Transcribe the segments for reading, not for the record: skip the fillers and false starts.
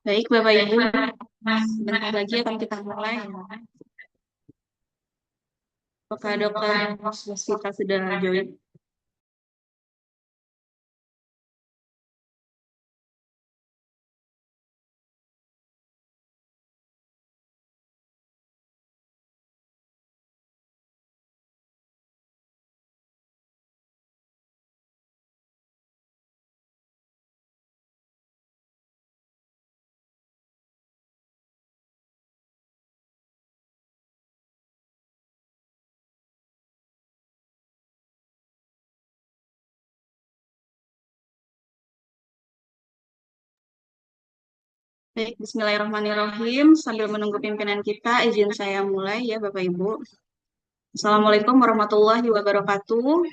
Baik, Bapak Ibu, sebentar lagi akan kita mulai. Apakah Dokter Musfita sudah join? Baik, Bismillahirrahmanirrahim. Sambil menunggu pimpinan kita, izin saya mulai ya Bapak Ibu. Assalamualaikum warahmatullahi wabarakatuh.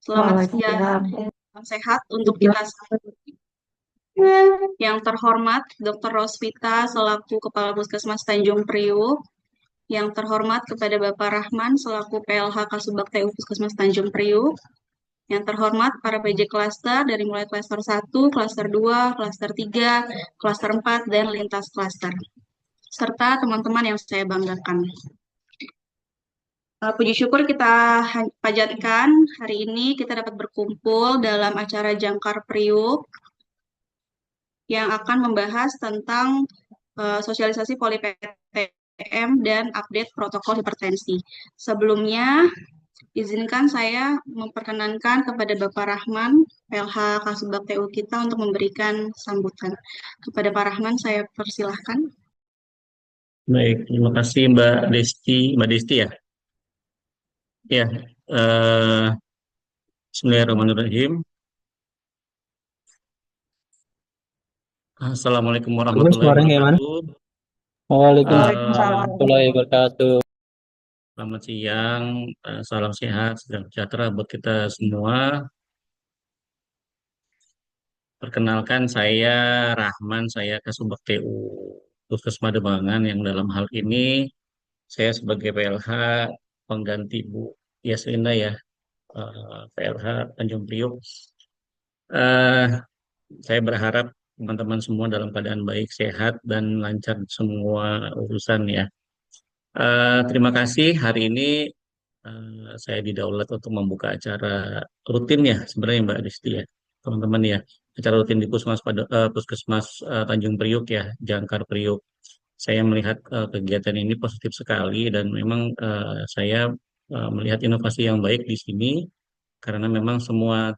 Selamat siang, Waalaikumsalam. salam sehat untuk kita semua. Yang terhormat Dr. Rosvita selaku Kepala Puskesmas Tanjung Priuk. Yang terhormat kepada Bapak Rahman selaku PLH Kasubag TU Puskesmas Tanjung Priuk. Yang terhormat para PJ Klaster dari mulai klaster 1, klaster 2, klaster 3, klaster 4, dan lintas klaster. Serta teman-teman yang saya banggakan. Puji syukur kita panjatkan hari ini kita dapat berkumpul dalam acara Jangkar Priuk yang akan membahas tentang sosialisasi poli PTM dan update protokol hipertensi. Sebelumnya, izinkan saya memperkenankan kepada Bapak Rahman, PLH Kasubag TU kita untuk memberikan sambutan. Kepada Pak Rahman, saya persilahkan. Baik, terima kasih Mbak Desti ya. Ya, eh, Bismillahirrahmanirrahim. Assalamualaikum Halo, warahmatullahi suaranya gimana? wabarakatuh. Waalaikumsalam Eh, Waalaikumsalam. warahmatullahi wabarakatuh. Selamat siang, salam sehat, sejahtera buat kita semua. Perkenalkan saya Rahman, saya Kasubag TU Puskesmas Demangan yang dalam hal ini saya sebagai PLH pengganti Bu Yaslinda ya, PLH Tanjung Priok. Eh, Saya berharap teman-teman semua dalam keadaan baik, sehat, dan lancar semua urusan ya. Terima kasih hari ini saya didaulat untuk membuka acara rutin ya sebenarnya Mbak Disti ya, teman-teman ya. Acara rutin di Puskesmas Tanjung Priuk ya, Jangkar Priuk. Saya melihat kegiatan ini positif sekali dan memang saya melihat inovasi yang baik di sini karena memang semua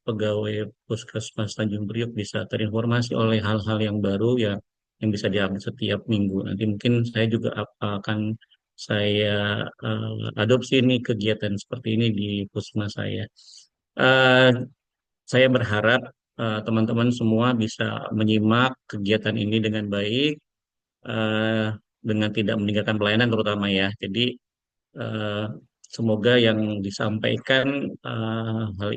pegawai Puskesmas Tanjung Priok bisa terinformasi oleh hal-hal yang baru ya yang bisa diupdate setiap minggu. Nanti mungkin saya juga akan saya adopsi nih kegiatan seperti ini di Puskesmas saya. Eh, saya berharap teman-teman semua bisa menyimak kegiatan ini dengan baik, eh, dengan tidak meninggalkan pelayanan terutama ya. Jadi Eh, semoga yang disampaikan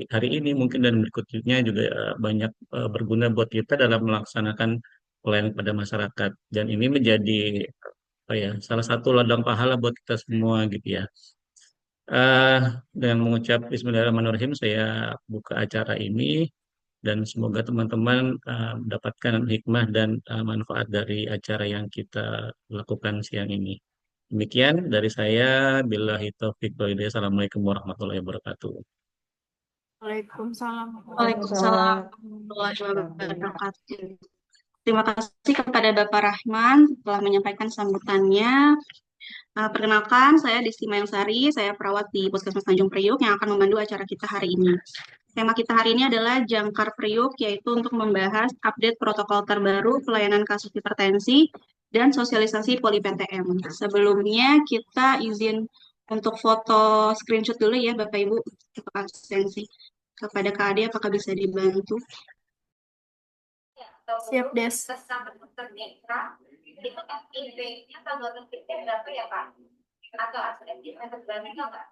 hari ini mungkin dan berikutnya juga banyak berguna buat kita dalam melaksanakan pelayanan pada masyarakat. Dan ini menjadi apa ya, salah satu ladang pahala buat kita semua gitu ya. Eh, dengan mengucap Bismillahirrahmanirrahim, saya buka acara ini dan semoga teman-teman mendapatkan hikmah dan manfaat dari acara yang kita lakukan siang ini. Demikian dari saya, billahi taufiq wal hidayah. Assalamualaikum warahmatullahi wabarakatuh. Waalaikumsalam Waalaikumsalam. warahmatullahi wabarakatuh. Terima kasih kepada Bapak Rahman telah menyampaikan sambutannya. Perkenalkan, saya Desti Mayangsari, saya perawat di Puskesmas Tanjung Priuk yang akan memandu acara kita hari ini. Tema kita hari ini adalah Jangkar Priuk, yaitu untuk membahas update protokol terbaru pelayanan kasus hipertensi dan sosialisasi poli PTM. Sebelumnya, kita izin untuk foto screenshot dulu ya, Bapak Ibu, untuk absensi. Kepada Kak Ade, apakah bisa dibantu? Siap, Des. Bersama Dokter Netra, itu FIB-nya tanggal terbitnya berapa ya, Pak? Atau ada terbarunya nggak?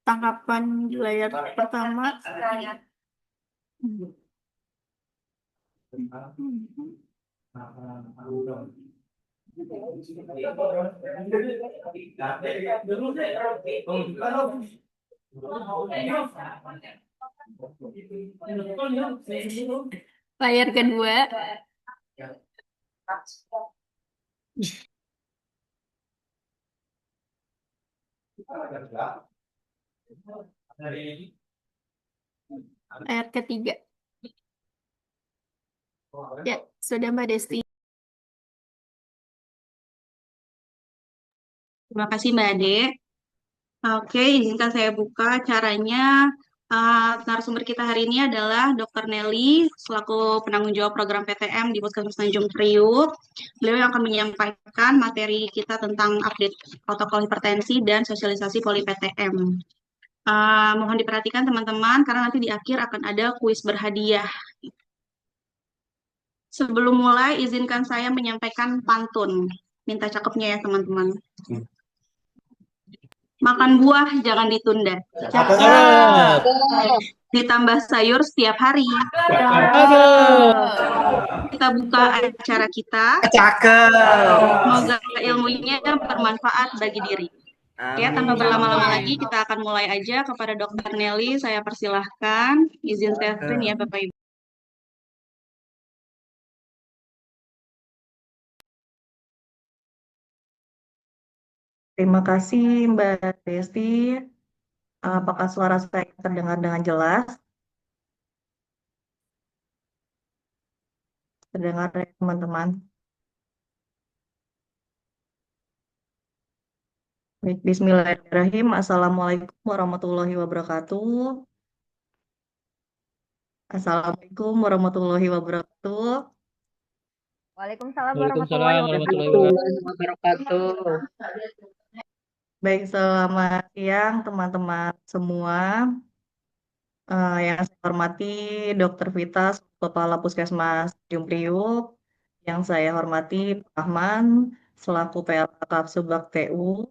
Tangkapan di layar pertama. Layar kedua. Layar ketiga. Ya, sudah Mbak Desti. Terima kasih Mbak Ade. Oke, izinkan saya buka caranya. Narasumber kita hari ini adalah Dr. Nelly, selaku penanggung jawab program PTM di Puskesmas Tanjung Priuk. Beliau yang akan menyampaikan materi kita tentang update protokol hipertensi dan sosialisasi poli PTM. Mohon diperhatikan teman-teman, karena nanti di akhir akan ada kuis berhadiah. Sebelum mulai, izinkan saya menyampaikan pantun. Minta cakepnya ya teman-teman. Makan buah jangan ditunda. Cakep. Ditambah sayur setiap hari. Cakep. Kita buka acara kita. Cakep. Semoga ilmunya bermanfaat bagi diri. Oke, tanpa berlama-lama lagi, kita akan mulai aja kepada Dr. Nelly. Saya persilahkan. Izin saya screen ya, Bapak Ibu. Terima kasih Mbak Desti. Apakah suara saya terdengar dengan jelas? Terdengar ya teman-teman? Baik, Bismillahirrahmanirrahim. Assalamualaikum warahmatullahi wabarakatuh. Assalamualaikum warahmatullahi wabarakatuh. Waalaikumsalam Waalaikumsalam warahmatullahi wabarakatuh. Baik, selamat siang teman-teman semua. Yang saya hormati Dr. Vita, Kepala Puskesmas Tanjung Priuk. Yang saya hormati Pak Rahman, selaku PLK Kapsubag TU.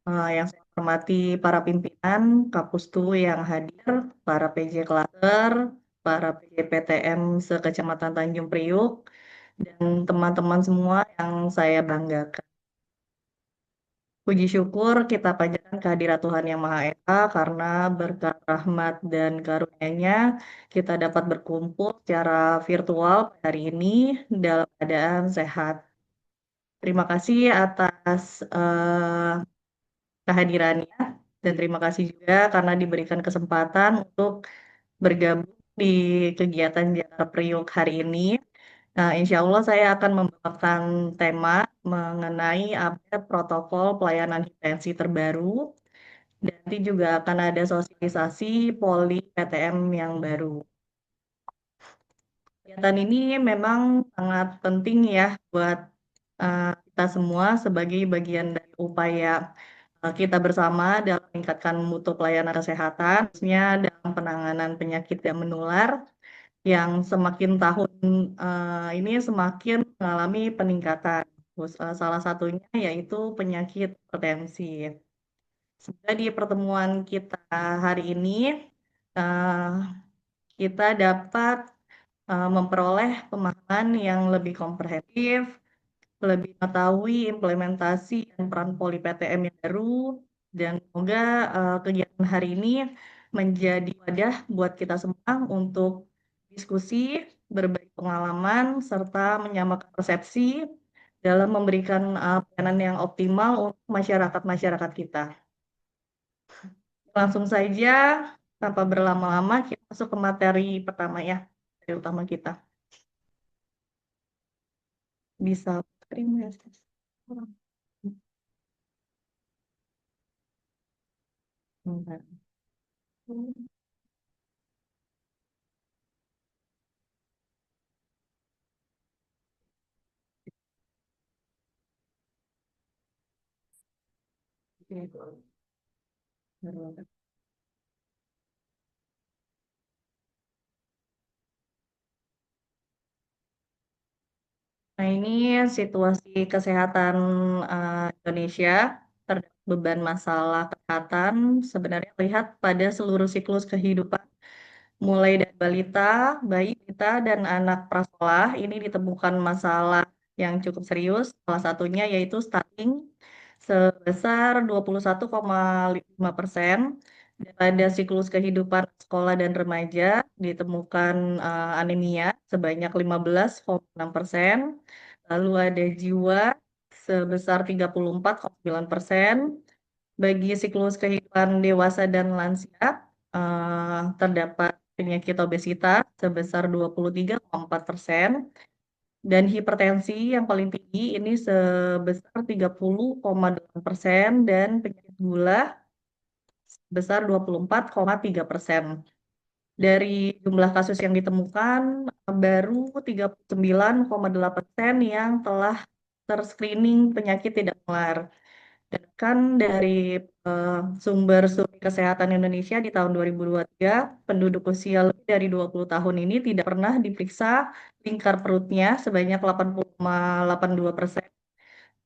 Yang saya hormati para pimpinan Kapustu yang hadir, para PJ Klater, para PJ PTM se-Kecamatan Tanjung Priuk, dan teman-teman semua yang saya banggakan. Puji syukur kita panjatkan kehadirat Tuhan Yang Maha Esa, karena berkat rahmat dan karunia-Nya kita dapat berkumpul secara virtual hari ini dalam keadaan sehat. Terima kasih atas kehadirannya, dan terima kasih juga karena diberikan kesempatan untuk bergabung di kegiatan Jakarta Priuk hari ini. Nah, insya Allah saya akan membawakan tema mengenai update protokol pelayanan hipertensi terbaru, dan nanti juga akan ada sosialisasi poli PTM yang baru. Kegiatan ini memang sangat penting ya buat kita semua sebagai bagian dari upaya kita bersama dalam meningkatkan mutu pelayanan kesehatan, khususnya dalam penanganan penyakit yang menular yang semakin tahun ini semakin mengalami peningkatan. Salah satunya yaitu penyakit hipertensi. Semoga di pertemuan kita hari ini kita dapat memperoleh pemahaman yang lebih komprehensif, lebih mengetahui implementasi dan peran poli PTM yang baru, dan semoga kegiatan hari ini menjadi wadah buat kita semua untuk diskusi, berbagi pengalaman, serta menyamakan persepsi dalam memberikan pelayanan yang optimal untuk masyarakat-masyarakat kita. Langsung saja, tanpa berlama-lama, kita masuk ke materi pertama ya, materi utama kita. Bisa screen ya? Bentar. Nah, ini situasi kesehatan Indonesia terhadap beban masalah kesehatan sebenarnya lihat pada seluruh siklus kehidupan, mulai dari balita, bayi, balita, dan anak prasekolah. Ini ditemukan masalah yang cukup serius, salah satunya yaitu stunting sebesar 21,5%, Pada siklus kehidupan sekolah dan remaja ditemukan anemia sebanyak 15,6%, lalu ada jiwa sebesar 34,9%. Bagi siklus kehidupan dewasa dan lansia terdapat penyakit obesitas sebesar 23,4%. Dan hipertensi yang paling tinggi ini sebesar 30,8% dan penyakit gula sebesar 24,3%. Dari jumlah kasus yang ditemukan, baru 39,8% yang telah terscreening penyakit tidak menular. Dan kan dari sumber survei kesehatan Indonesia di tahun 2023, penduduk usia lebih dari 20 tahun ini tidak pernah diperiksa lingkar perutnya sebanyak 80,82%.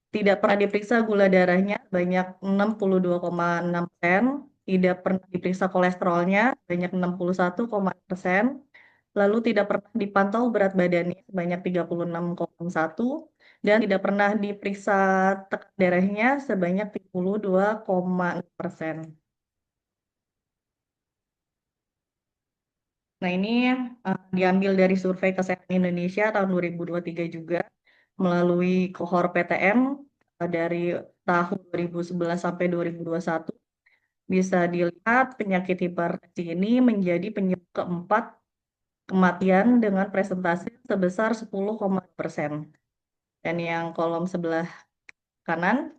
Tidak pernah diperiksa gula darahnya banyak 62,6%, tidak pernah diperiksa kolesterolnya banyak 61,1%, lalu tidak pernah dipantau berat badannya sebanyak 36,1, dan tidak pernah diperiksa tekanan darahnya sebanyak 32,6%. Nah, ini diambil dari survei kesehatan Indonesia tahun 2023 juga melalui kohor PTM dari tahun 2011 sampai 2021. Bisa dilihat penyakit hipertensi ini menjadi penyebab keempat kematian dengan presentasi sebesar 10,0%. Dan yang kolom sebelah kanan,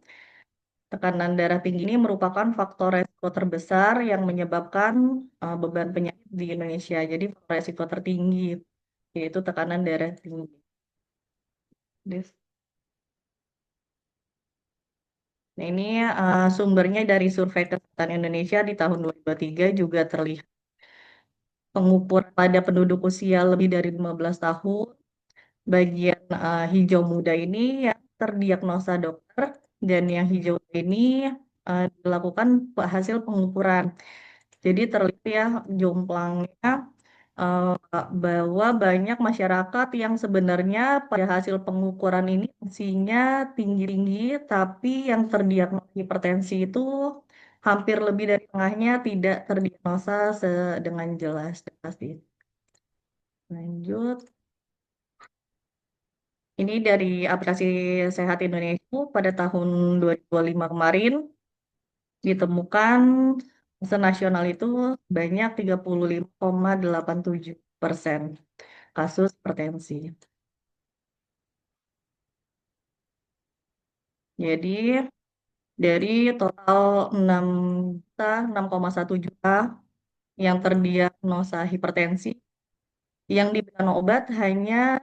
tekanan darah tinggi ini merupakan faktor resiko terbesar yang menyebabkan beban penyakit di Indonesia. Jadi faktor resiko tertinggi yaitu tekanan darah tinggi. Nah, ini sumbernya dari Survei Kesehatan Indonesia di tahun 2023 juga terlihat. Pengukuran pada penduduk usia lebih dari 15 tahun, bagian hijau muda ini yang terdiagnosa dokter, dan yang hijau ini dilakukan hasil pengukuran. Jadi terlihat ya jomplangnya bahwa banyak masyarakat yang sebenarnya pada hasil pengukuran ini tensinya tinggi-tinggi, tapi yang terdiagnosa hipertensi itu hampir lebih dari tengahnya tidak terdiagnosa dengan jelas dan pasti. Lanjut. Ini dari aplikasi Sehat Indonesia pada tahun 2025 kemarin ditemukan senasional itu banyak 35,87% kasus hipertensi. Jadi dari total 6,1 juta yang terdiagnosa hipertensi, yang diberikan obat hanya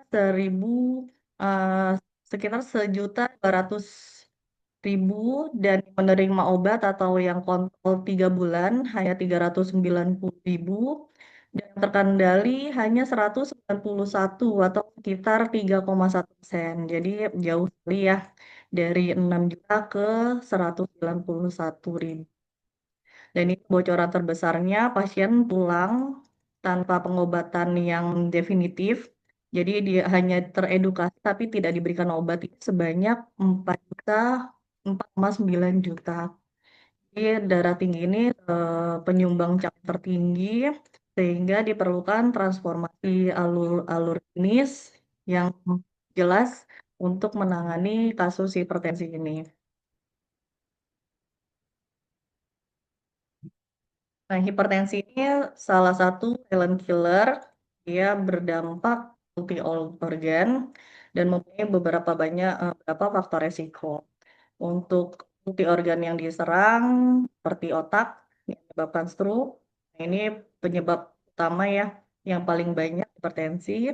sekitar 1.200.000, dan menerima obat atau yang kontrol 3 bulan hanya 390.000, dan terkendali hanya 191 atau sekitar 3,1%. Jadi jauh sekali ya dari 6 juta ke 191.000. Dan ini bocoran terbesarnya pasien pulang tanpa pengobatan yang definitif. Jadi dia hanya teredukasi tapi tidak diberikan obat sebanyak 4,9 juta. Jadi darah tinggi ini penyumbang campak tertinggi, sehingga diperlukan transformasi alur klinis yang jelas untuk menangani kasus hipertensi ini. Nah, hipertensi ini salah satu silent killer, dia berdampak multi organ dan mempunyai beberapa faktor resiko. Untuk multi organ yang diserang seperti otak yang menyebabkan stroke, ini penyebab utama ya, yang paling banyak hipertensi.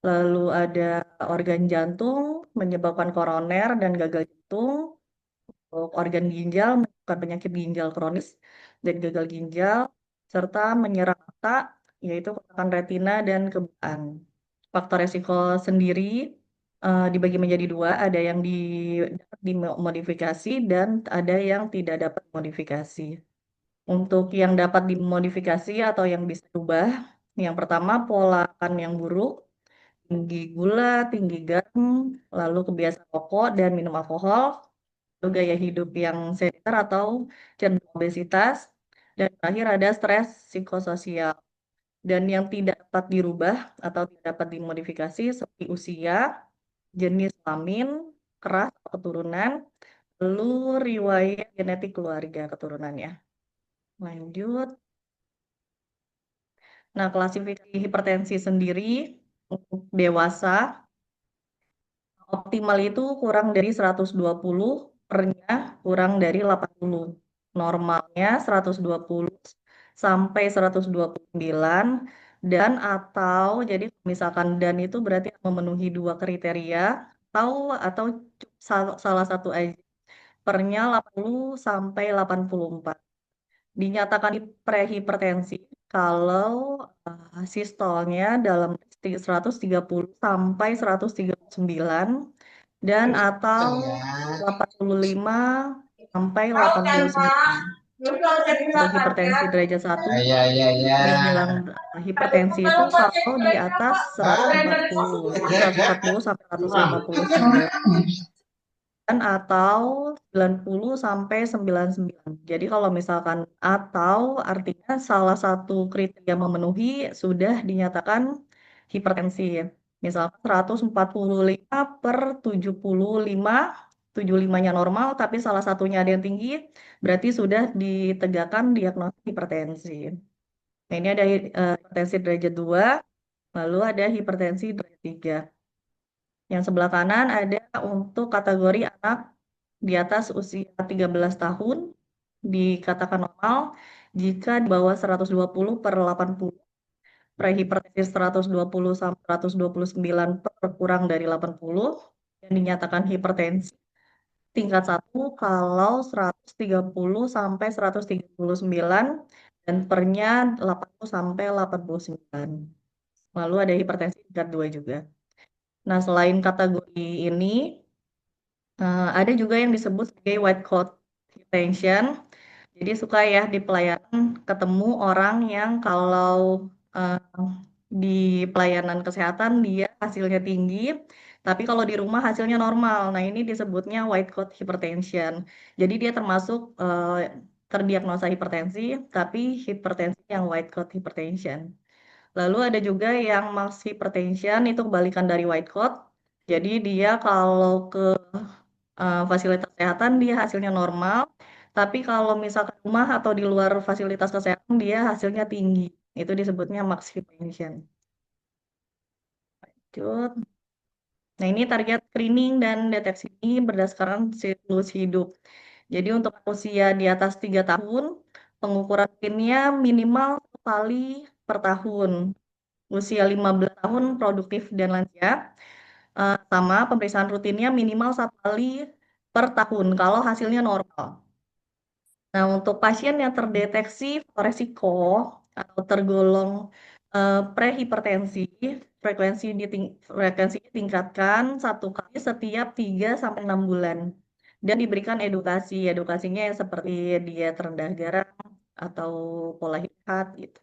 Lalu ada organ jantung menyebabkan koroner dan gagal jantung. Organ ginjal menyebabkan penyakit ginjal kronis dan gagal ginjal, serta menyerang mata, yaitu kerusakan retina dan kebutaan. Faktor resiko sendiri dibagi menjadi dua, ada yang dapat dimodifikasi dan ada yang tidak dapat dimodifikasi. Untuk yang dapat dimodifikasi atau yang bisa diubah, yang pertama pola makan yang buruk, tinggi gula, tinggi garam, lalu kebiasaan rokok dan minum alkohol, gaya hidup yang sehat atau cenderung obesitas, Dan terakhir ada stres psikososial. Dan yang tidak dapat dirubah atau tidak dapat dimodifikasi seperti usia, jenis kelamin, ras atau keturunan, lalu riwayat genetik keluarga keturunannya. Lanjut. Nah, klasifikasi hipertensi sendiri untuk dewasa optimal itu kurang dari 120, pernya kurang dari 80. Normalnya 120 sampai 129 dan atau jadi misalkan dan itu berarti memenuhi 2 kriteria atau salah satu aja. Pernya 80 sampai 84. Dinyatakan prehipertensi kalau sistolnya dalam 130 sampai 139 dan atau 85 sampai 89. Untuk hipertensi derajat 1, dibilang hipertensi itu kalau di atas 140 sampai 159 dan atau 90 sampai 99. Jadi kalau misalkan atau artinya salah satu kriteria memenuhi sudah dinyatakan hipertensi. Misalkan 145 per 75, 75-nya normal tapi salah satunya ada yang tinggi, berarti sudah ditegakkan diagnosis hipertensi. Nah, ini ada hipertensi derajat 2, lalu ada hipertensi derajat 3. Yang sebelah kanan ada untuk kategori anak di atas usia 13 tahun dikatakan normal jika di bawah 120 per 80. Prehipertensi 120 sampai 129 per kurang dari 80 dan dinyatakan hipertensi tingkat 1 kalau 130 sampai 139 dan pernya 80 sampai 89. Lalu ada hipertensi tingkat 2 juga. Nah, selain kategori ini, ada juga yang disebut sebagai white coat hypertension. Jadi suka ya di pelayanan ketemu orang yang kalau di pelayanan kesehatan dia hasilnya tinggi, tapi kalau di rumah hasilnya normal. Nah, ini disebutnya white coat hypertension. Jadi dia termasuk terdiagnosa hipertensi, tapi hipertensi yang white coat hypertension. Lalu ada juga yang max hypertension, itu kebalikan dari white coat. Jadi dia kalau ke fasilitas kesehatan dia hasilnya normal, tapi kalau misalkan rumah atau di luar fasilitas kesehatan dia hasilnya tinggi. Itu disebutnya max hypertension. Lanjut. Nah, ini target screening dan deteksi ini berdasarkan siklus hidup. Jadi untuk usia di atas 3 tahun, pengukuran rutinnya minimal 1 kali per tahun. Usia 15 tahun produktif dan lansia, sama pemeriksaan rutinnya minimal 1 kali per tahun kalau hasilnya normal. Nah, untuk pasien yang terdeteksi resiko atau tergolong prehipertensi, frekuensi ditingkatkan 1 kali setiap 3 sampai 6 bulan. Dan diberikan edukasi, edukasinya yang seperti diet rendah garam atau pola hidup sehat gitu.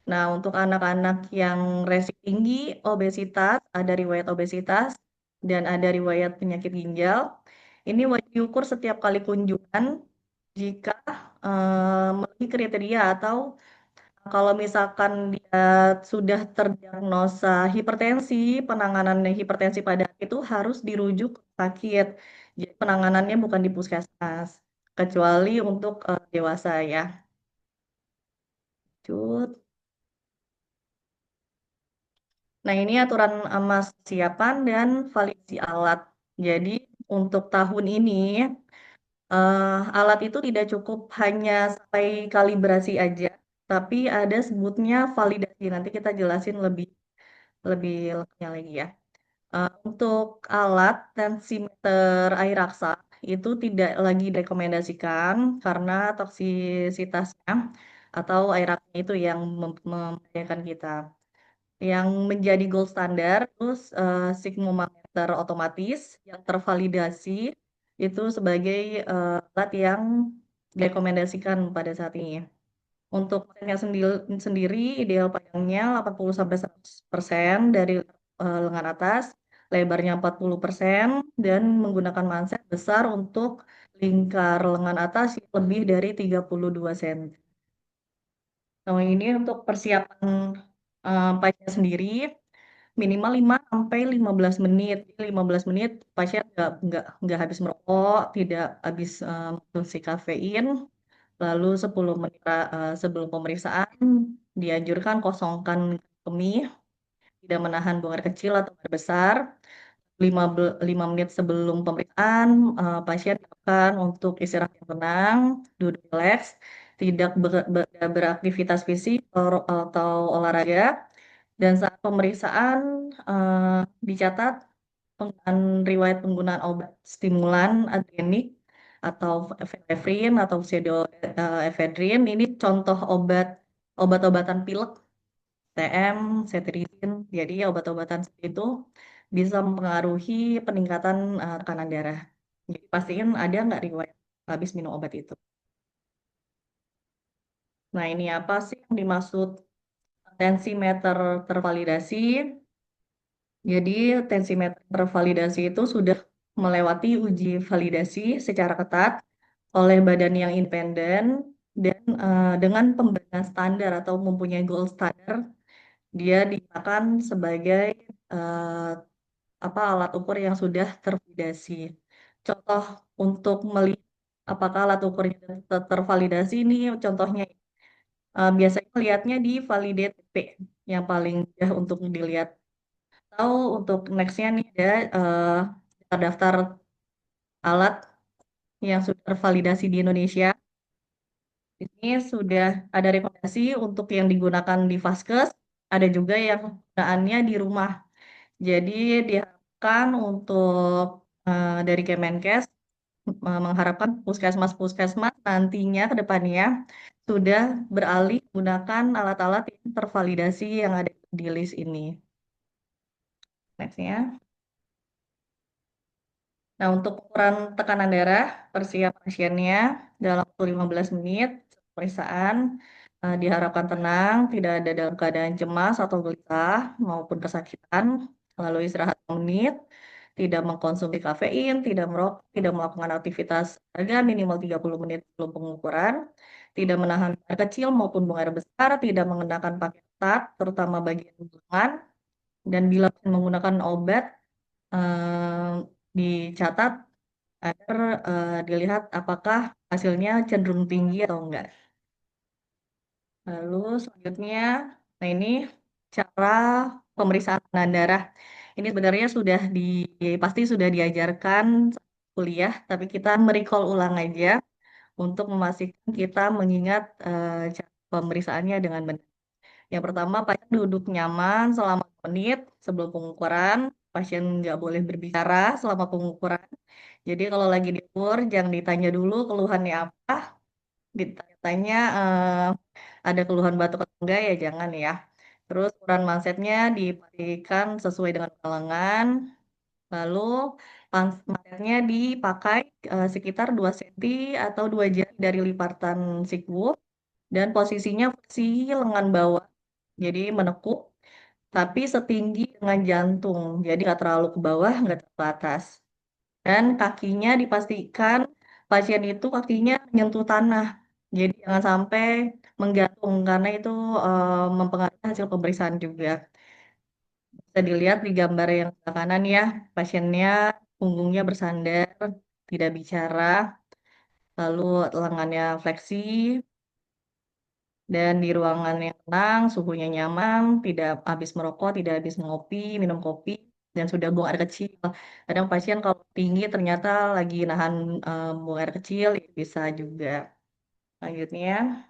Nah, untuk anak-anak yang resiko tinggi, obesitas, ada riwayat obesitas, dan ada riwayat penyakit ginjal, ini wajib diukur setiap kali kunjungan jika memenuhi kriteria atau kalau misalkan dia sudah terdiagnosa hipertensi, penanganan hipertensi pada itu harus dirujuk ke sakit. Jadi penanganannya bukan di puskesmas, kecuali untuk dewasa ya. Lanjut. Nah, ini aturan emas siapan dan validasi alat. Jadi untuk tahun ini alat itu tidak cukup hanya sampai kalibrasi aja, tapi ada sebutnya validasi. Nanti kita jelasin lebih lengkapnya lagi ya. Untuk alat tensimeter air raksa itu tidak lagi direkomendasikan karena toksisitasnya atau air raksa itu yang membahayakan kita. Yang menjadi gold standar, terus sigmometer otomatis yang tervalidasi itu sebagai alat yang direkomendasikan pada saat ini. Untuk pasirnya sendiri ideal panjangnya 80-100% dari lengan atas, lebarnya 40% dan menggunakan manset besar untuk lingkar lengan atas lebih dari 32 cm. Nah, ini untuk persiapan pasien sendiri minimal 5 sampai 15 menit. Jadi 15 menit pasien nggak habis merokok, tidak habis mengkonsumsi kafein. Lalu 10 menit sebelum pemeriksaan dianjurkan kosongkan kemih, tidak menahan buang air kecil atau air besar. 5 menit sebelum pemeriksaan, pasien diharapkan untuk istirahat yang tenang, duduk rileks, tidak beraktivitas fisik atau olahraga. Dan saat pemeriksaan dicatat penggunaan riwayat penggunaan obat stimulan adrenik atau epinefrin atau pseudoephedrine. Ini contoh obat-obatan pilek, TM, cetirizine. Jadi obat-obatan seperti itu bisa mempengaruhi peningkatan tekanan darah. Jadi pastiin ada nggak riwayat habis minum obat itu. Nah, ini apa sih yang dimaksud tensimeter tervalidasi? Jadi tensimeter tervalidasi itu sudah melewati uji validasi secara ketat oleh badan yang independen dan dengan pembagian standar atau mempunyai gold standard, dia dikatakan sebagai eh, alat ukur yang sudah tervalidasi. Contoh untuk melihat apakah alat ukurnya tervalidasi ini contohnya biasanya lihatnya di validate P yang paling mudah untuk dilihat. Atau untuk nextnya nih ada daftar alat yang sudah tervalidasi di Indonesia. Di sini sudah ada rekomendasi untuk yang digunakan di Vaskes, ada juga yang penggunaannya di rumah. Jadi diharapkan untuk dari Kemenkes mengharapkan puskesmas-puskesmas nantinya ke depannya sudah beralih menggunakan alat-alat yang tervalidasi yang ada di list ini. Nextnya. Nah, untuk ukuran tekanan darah, persiap pasiennya dalam waktu 15 menit pemeriksaan diharapkan tenang, tidak ada dalam keadaan cemas atau gelisah maupun kesakitan, lalu istirahat 5 menit, tidak mengkonsumsi kafein, tidak merokok, tidak melakukan aktivitas olahraga minimal 30 menit sebelum pengukuran, tidak menahan air kecil maupun buang air besar, tidak mengenakan pakaian ketat, terutama bagian lengan, dan bila menggunakan obat, dicatat agar dilihat apakah hasilnya cenderung tinggi atau enggak. Lalu selanjutnya, nah ini cara pemeriksaan tekanan darah. Ini sebenarnya pasti sudah diajarkan kuliah, tapi kita merecall ulang aja untuk memastikan kita mengingat cara pemeriksaannya dengan benar. Yang pertama, pasien duduk nyaman selama 2 menit sebelum pengukuran. Pasien nggak boleh berbicara selama pengukuran. Jadi kalau lagi diukur, jangan ditanya dulu keluhannya apa. Ditanya ada keluhan batuk atau enggak ya jangan ya. Terus ukuran mansetnya dipastikan sesuai dengan lengan. Lalu mansetnya dipakai sekitar 2 cm atau 2 jari dari lipatan siku. Dan posisinya versi lengan bawah. Jadi menekuk, tapi setinggi dengan jantung. Jadi nggak terlalu ke bawah, nggak terlalu ke atas. Dan kakinya dipastikan pasien itu kakinya menyentuh tanah. Jadi jangan sampai menggantung karena itu mempengaruhi hasil pemeriksaan juga. Bisa dilihat di gambar yang sebelah kanan ya, pasiennya punggungnya bersandar, tidak bicara, lalu lengannya fleksi, dan di ruangan yang tenang, suhunya nyaman, tidak habis merokok, tidak habis ngopi, minum kopi, dan sudah buang air kecil. Kadang pasien kalau tinggi ternyata lagi nahan buang air kecil, ya bisa juga. Lanjutnya,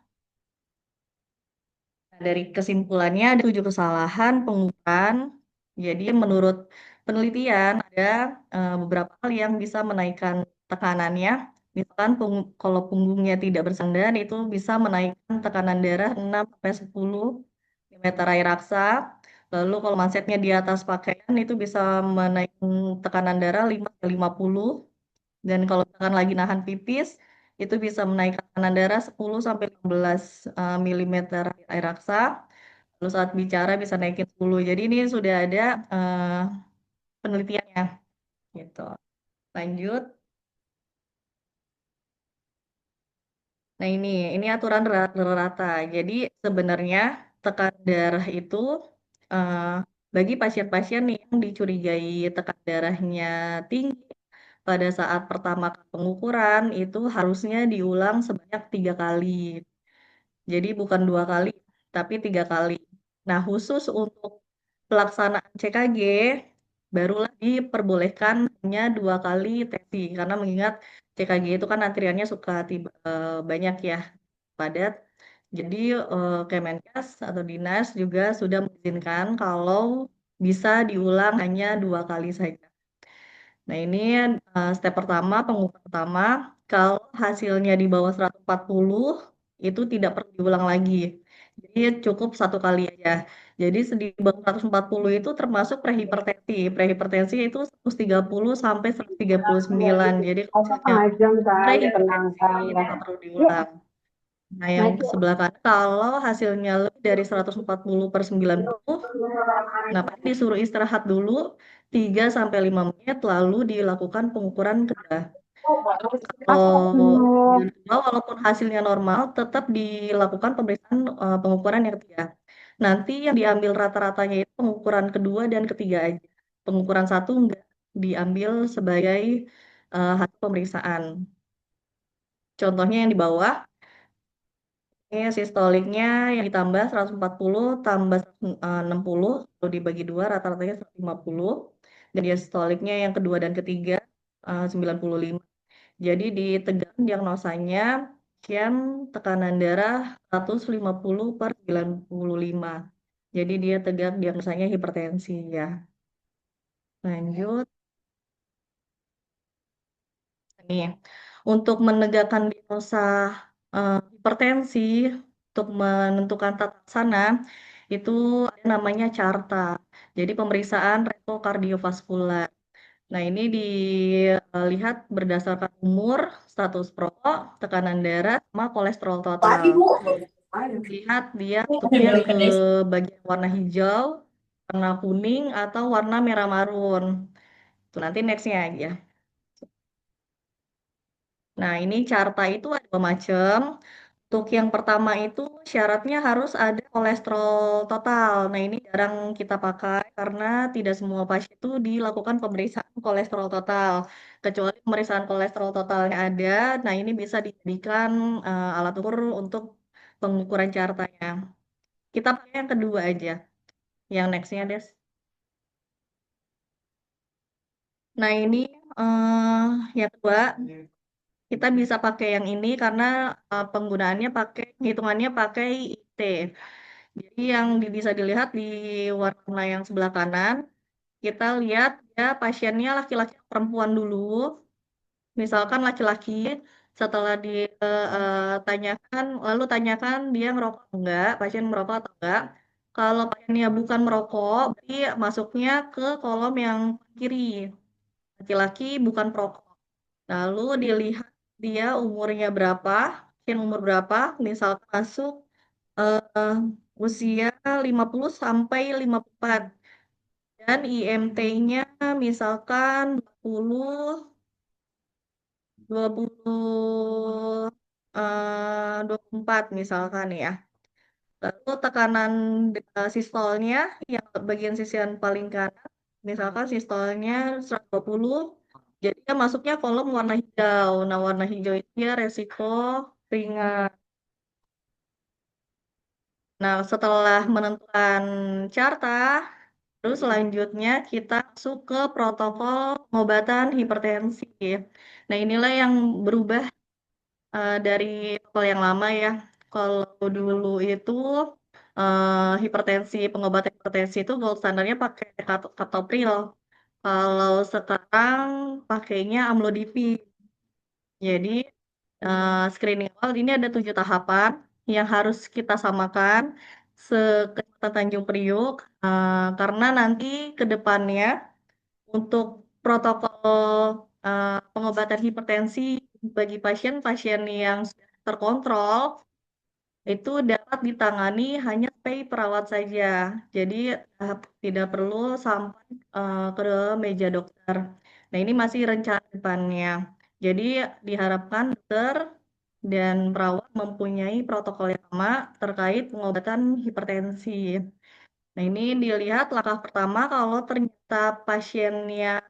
dari kesimpulannya ada 7 kesalahan pengukuran. Jadi menurut penelitian ada beberapa hal yang bisa menaikkan tekanannya. Misalkan kalau punggungnya tidak bersandar itu bisa menaikkan tekanan darah 6-10 mm air raksa. Lalu kalau mansetnya di atas pakaian itu bisa menaikkan tekanan darah 5-50. Dan kalau misalkan lagi nahan pipis, itu bisa menaikkan tekanan darah 10-15 mm air raksa. Lalu saat bicara bisa naikin 10. Jadi ini sudah ada penelitiannya. Gitu. Lanjut. Nah, ini aturan rata. Jadi sebenarnya tekanan darah itu eh, bagi pasien-pasien yang dicurigai tekanan darahnya tinggi pada saat pertama kali pengukuran itu harusnya diulang sebanyak 3 kali. Jadi bukan 2 kali, tapi 3 kali. Nah, khusus untuk pelaksanaan CKG barulah diperbolehkan hanya 2 kali TESI karena mengingat CKG itu kan antriannya suka banyak ya, padat. Jadi Kemenkes atau dinas juga sudah mengizinkan kalau bisa diulang hanya 2 kali saja. Nah, ini step pertama, pengukuran pertama. Kalau hasilnya di bawah 140, itu tidak perlu diulang lagi. Jadi cukup 1 kali aja. Jadi di bawah 140 itu termasuk prehipertensi. Prehipertensi itu 130 sampai 139. Jadi kalau misalnya prehipertensi itu nggak perlu diulang. Nah, yang sebelah kanan, kalau hasilnya lebih dari 140/90, nah pasti disuruh istirahat dulu 3 sampai 5 menit lalu dilakukan pengukuran kedua. Kalau yang kedua walaupun hasilnya normal tetap dilakukan pemeriksaan pengukuran yang ketiga. Nanti yang diambil rata-ratanya itu pengukuran kedua dan ketiga aja. Pengukuran satu enggak diambil sebagai hasil pemeriksaan. Contohnya yang di bawah, ini sistoliknya yang ditambah 140 tambah 160, lalu dibagi 2 rata-ratanya 150. Dan diastoliknya yang kedua dan ketiga 95. Jadi ditegak diagnosanya pasien tekanan darah 150/95. Jadi dia tegak diagnosanya hipertensi ya. Lanjut. Nih, untuk menegakkan diagnosa hipertensi, untuk menentukan tata laksana, itu ada namanya CARTA. Jadi pemeriksaan retrokardiovaskular. Nah, ini dilihat berdasarkan umur, status perokok, tekanan darah, sama kolesterol total. Lihat dia bentuknya ke bagian warna hijau, warna kuning, atau warna merah marun. Tuh, nanti nextnya aja. Nah, ini carta itu ada 2 macam. Untuk yang pertama itu syaratnya harus ada kolesterol total. Nah, ini jarang kita pakai karena tidak semua pasien itu dilakukan pemeriksaan kolesterol total. Kecuali pemeriksaan kolesterol totalnya ada, nah ini bisa dijadikan alat ukur untuk pengukuran cartanya. Kita pakai yang kedua aja. Yang nextnya, Des. Nah, ini yang kedua. Kita bisa pakai yang ini karena penggunaannya hitungannya pakai IT. Jadi yang bisa dilihat di warna yang sebelah kanan, kita lihat ya pasiennya laki-laki atau perempuan dulu. Misalkan laki-laki, setelah ditanyakan, lalu tanyakan dia ngerokok enggak, pasien merokok atau enggak. Kalau pasiennya bukan merokok, berarti masuknya ke kolom yang kiri. Laki-laki bukan perokok. Lalu dilihat dia umurnya berapa, pasien umur berapa, misalkan masuk usia 50 sampai 54. Dan IMT-nya misalkan 20, 24 misalkan ya. Lalu tekanan sistolnya yang bagian sisian paling kanan, misalkan sistolnya 120, jadi dia masuknya kolom warna hijau. Nah, warna hijau itu dia resiko ringan. Nah, setelah menentukan carta, terus selanjutnya kita masuk ke protokol pengobatan hipertensi. Nah, inilah yang berubah dari protokol yang lama ya. Kalau dulu itu pengobatan hipertensi itu gold standarnya pakai captopril. Kalau sekarang pakainya amlodipine. Jadi screening awal ini ada 7 tahapan yang harus kita samakan Kecamatan Tanjung Priuk karena nanti ke depannya untuk protokol pengobatan hipertensi bagi pasien-pasien yang sudah terkontrol itu dapat ditangani hanya sampai perawat saja. Jadi tidak perlu sampai ke meja dokter. Nah, ini masih rencana depannya. Jadi diharapkan dokter dan perawat mempunyai protokol yang sama terkait pengobatan hipertensi. Nah, ini dilihat langkah pertama kalau ternyata pasiennya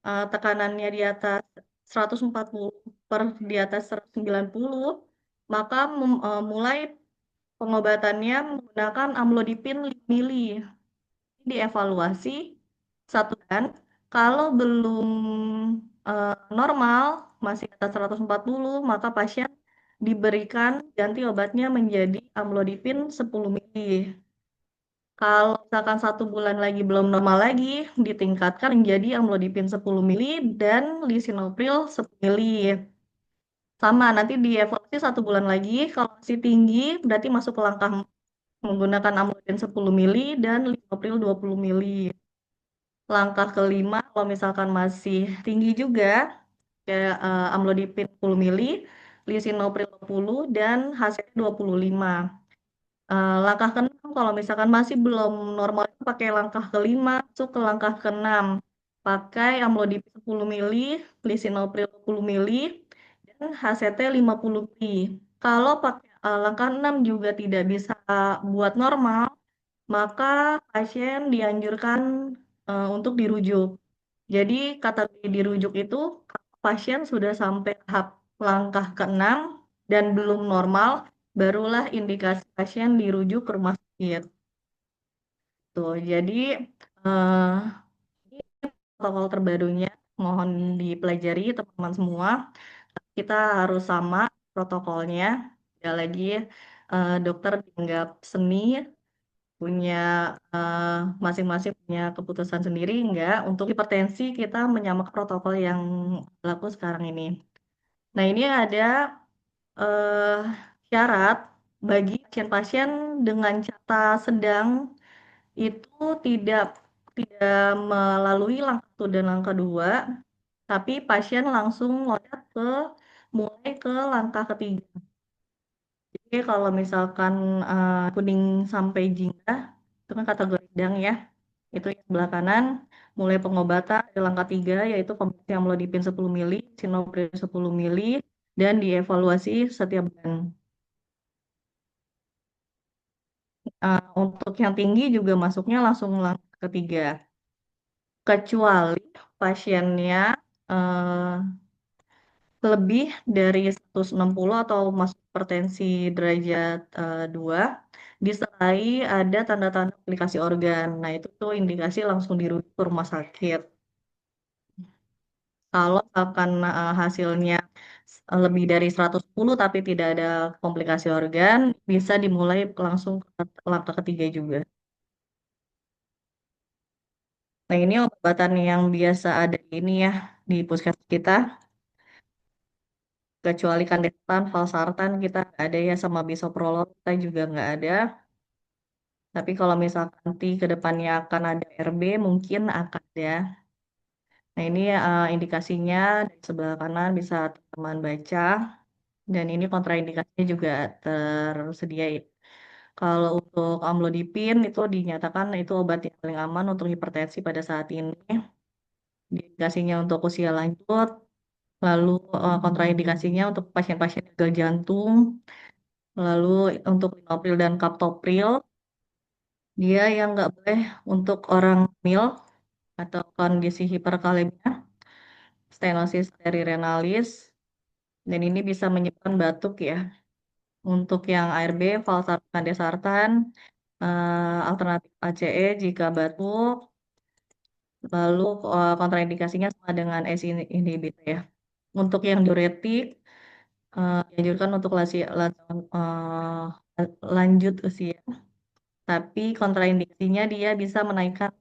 tekanannya di atas 140 per di atas 190, maka mulai pengobatannya menggunakan amlodipin 5 mili. Dievaluasi 1 bulan. Kalau belum normal, masih atas 140, maka pasien diberikan ganti obatnya menjadi amlodipin 10 mili. Kalau misalkan 1 bulan lagi belum normal lagi, ditingkatkan menjadi amlodipin 10 mili dan lisinopril 10 mili. Sama, nanti dievaluasi 1 bulan lagi, kalau masih tinggi berarti masuk ke langkah menggunakan amlodipin 10 mili dan lisinopril 20 mili. Langkah kelima, kalau misalkan masih tinggi juga, kayak amlodipin 10 mili, lisinopril 20, dan HCl 25. Langkah keenam, kalau misalkan masih belum normal, pakai langkah kelima, masuk ke langkah keenam. Pakai amlodipin 10 mili, lisinopril 10 mili, dan HCT 50 mili. Kalau pakai langkah 6 juga tidak bisa buat normal, maka pasien dianjurkan untuk dirujuk. Jadi kategori dirujuk itu pasien sudah sampai tahap langkah keenam dan belum normal, barulah indikasi pasien dirujuk ke rumah sakit. Tuh, jadi eh, ini protokol terbarunya mohon dipelajari teman-teman semua. Kita harus sama protokolnya. Ya lagi dokter dianggap seni, punya masing-masing punya keputusan sendiri. Enggak, untuk hipertensi kita menyamakan protokol yang berlaku sekarang ini. Nah, ini ada eh, syarat bagi pasien-pasien dengan carta sedang itu tidak tidak melalui langkah 1 dan langkah 2, tapi pasien langsung loncat mulai ke langkah ketiga. Jadi kalau misalkan kuning sampai jingga, itu kan kategori sedang ya. Itu yang sebelah kanan, mulai pengobatan di langkah 3, yaitu pemberian amlodipin 10 mili, sinopril 10 mili, dan dievaluasi setiap bulan. Untuk yang tinggi juga masuknya langsung langkah ketiga. Kecuali pasiennya lebih dari 160 atau masuk hipertensi derajat 2, disertai ada tanda-tanda komplikasi organ. Nah, itu tuh indikasi langsung dirujuk ke rumah sakit. Kalau misalkan hasilnya lebih dari 110 tapi tidak ada komplikasi organ, bisa dimulai langsung ke langkah ketiga juga. Nah, ini obat-obatan yang biasa ada ini ya di puskesmas kita, kecuali kandesan, valsartan kita nggak ada ya, sama bisoprolol kita juga nggak ada. Tapi kalau misalkan nanti ke depannya akan ada RB, mungkin akan ada. Nah, ini indikasinya di sebelah kanan bisa teman baca. Dan ini kontraindikasinya juga tersedia. Kalau untuk amlodipin itu dinyatakan itu obat yang paling aman untuk hipertensi pada saat ini. Indikasinya untuk usia lanjut, lalu kontraindikasinya untuk pasien-pasien gagal jantung, lalu untuk linopril dan kaptopril, dia yang nggak boleh untuk orang hamil atau kondisi hiperkalemia, stenosis arteriorenalis, dan ini bisa menyebabkan batuk ya. Untuk yang ARB, valsartan, desartan, alternatif ACE jika batuk, lalu kontraindikasinya sama dengan ACE inhibitor ya. Untuk yang diuretik, dianjurkan untuk lanjut usia, tapi kontraindikasinya dia bisa menaikkan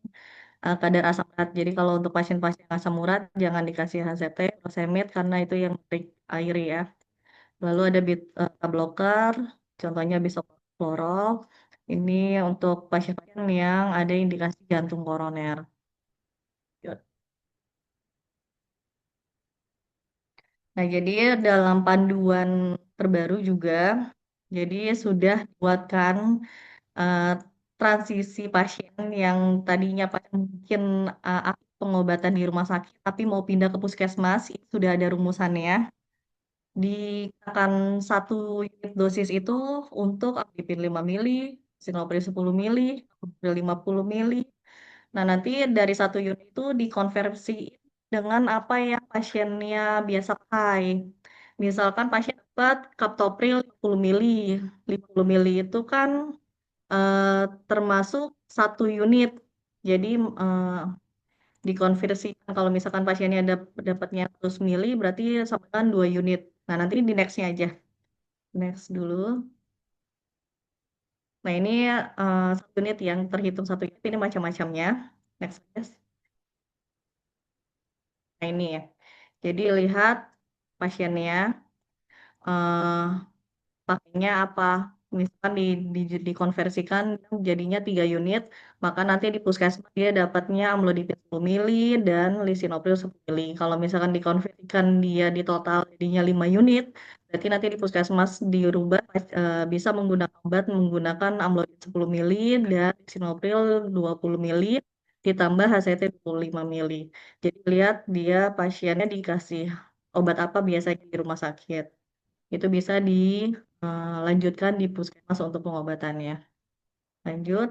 kadar asam urat. Jadi kalau untuk pasien-pasien asam urat jangan dikasih HCT, furosemid karena itu yang menarik air ya. Lalu ada beta blocker, contohnya bisoprolol. Ini untuk pasien-pasien yang ada indikasi jantung koroner. Nah, jadi dalam panduan terbaru juga, jadi sudah dibuatkan eh, transisi pasien yang tadinya pasien mungkin aktif pengobatan di rumah sakit, tapi mau pindah ke puskesmas, itu sudah ada rumusannya. dikatakan 1 unit dosis itu untuk amlodipin 5 mili, lisinopril 10 mili, captopril 50 mili. Nah, nanti dari 1 unit itu dikonversi dengan apa yang pasiennya biasa pakai. Misalkan pasien dapat captopril 50 mili. 50 mili itu kan termasuk 1 unit. Jadi dikonversikan kalau misalkan pasiennya dapatnya 100 mili berarti sama dengan 2 unit. Nah, nanti di next-nya aja. Next dulu. Nah, ini 1 unit yang terhitung 1 unit ini macam-macamnya. Next, guys. Nah, ini ya. Jadi lihat pasiennya eh, pakainya apa. Misalkan dikonversikan jadinya 3 unit, maka nanti di puskesmas dia dapatnya amlodipin 10 mili dan lisinopril 10 mili. Kalau misalkan dikonversikan dia di total jadinya 5 unit, berarti nanti di puskesmas dirubah bisa menggunakan obat menggunakan amlodipin 10 mili dan lisinopril 20 mili ditambah HCT 25 mili. Jadi lihat dia pasiennya dikasih obat apa biasanya di rumah sakit. Itu bisa dilanjutkan di puskesmas untuk pengobatannya. Lanjut.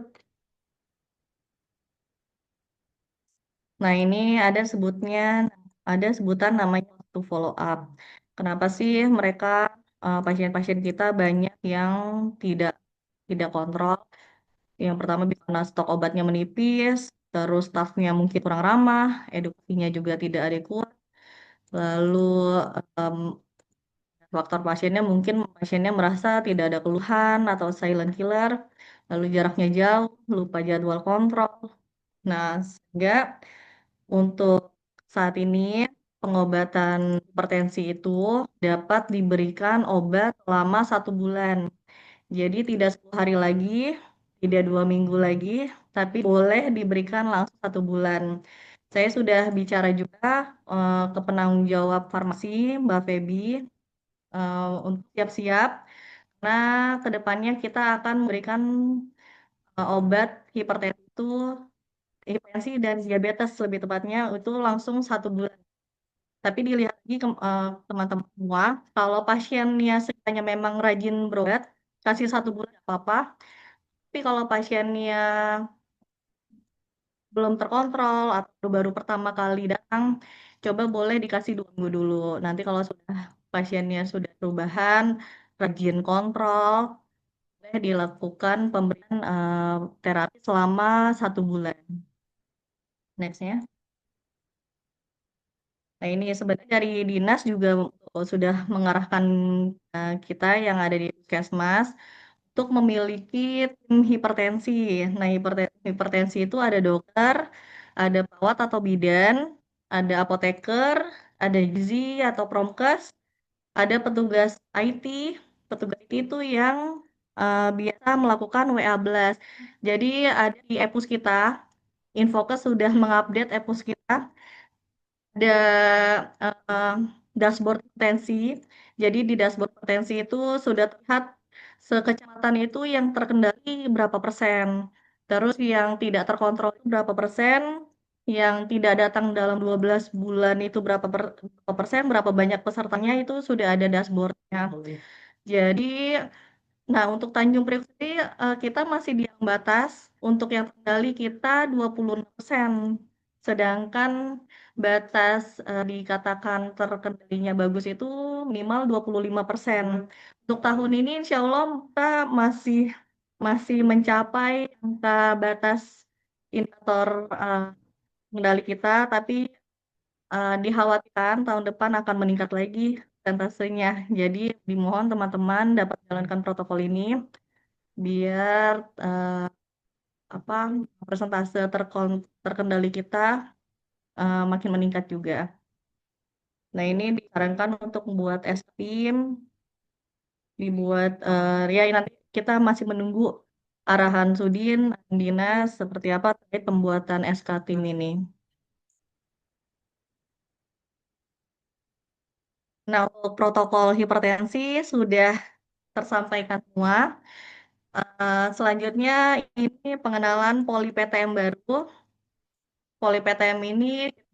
Nah, ini ada sebutan namanya waktu follow up. Kenapa sih mereka pasien-pasien kita banyak yang tidak tidak kontrol? Yang pertama karena stok obatnya menipis, terus stafnya mungkin kurang ramah, edukasinya juga tidak adekuat. Lalu em, faktor pasiennya mungkin pasiennya merasa tidak ada keluhan atau silent killer, lalu jaraknya jauh, lupa jadwal kontrol. Nah, sehingga untuk saat ini pengobatan hipertensi itu dapat diberikan obat selama 1 bulan. Jadi tidak 10 hari lagi, tidak 2 minggu lagi, tapi boleh diberikan langsung 1 bulan. Saya sudah bicara juga ke penanggung jawab farmasi, Mbak Feby, untuk siap-siap. Nah, kedepannya kita akan memberikan obat hipertensi dan diabetes lebih tepatnya itu langsung 1 bulan. Tapi dilihat lagi teman-teman semua, kalau pasiennya sekiranya memang rajin berobat, kasih 1 bulan nggak apa-apa. Tapi kalau pasiennya belum terkontrol atau baru pertama kali datang, coba boleh dikasih 2 minggu dulu. Nanti kalau sudah pasiennya sudah perubahan, rajin kontrol, boleh dilakukan pemberian terapi selama 1 bulan. Nextnya. Nah, ini sebenarnya dari dinas juga sudah mengarahkan kita yang ada di puskesmas untuk memiliki tim hipertensi. Nah, hipertensi itu ada dokter, ada perawat atau bidan, ada apoteker, ada gizi atau promkes, ada petugas IT. Petugas IT itu yang biasa melakukan WA blast. Jadi ada di Epus kita, Infokes sudah mengupdate Epus kita, ada eh, dashboard potensi. Jadi di dashboard potensi itu sudah terlihat sekecamatan itu yang terkendali berapa persen. Terus yang tidak terkontrol itu berapa persen. Yang tidak datang dalam 12 bulan itu berapa persen, berapa banyak pesertanya itu sudah ada dashboardnya. Jadi nah, untuk Tanjung Priok sendiri kita masih di ambang batas. Untuk yang terkendali kita 26%. Sedangkan batas dikatakan terkendalinya bagus itu minimal 25%. Untuk tahun ini insya Allah kita masih mencapai angka batas indikator kendali kita, tapi dikhawatirkan tahun depan akan meningkat lagi persentasenya. Jadi dimohon teman-teman dapat menjalankan protokol ini biar apa persentase terkendali kita makin meningkat juga. Nah, ini disarankan untuk membuat SPIM, dibuat ya nanti kita masih menunggu arahan Sudin, Dinas seperti apa terkait pembuatan SK tim ini. Nah, untuk protokol hipertensi sudah tersampaikan semua. Selanjutnya ini pengenalan poli PTM baru. Poli PTM ini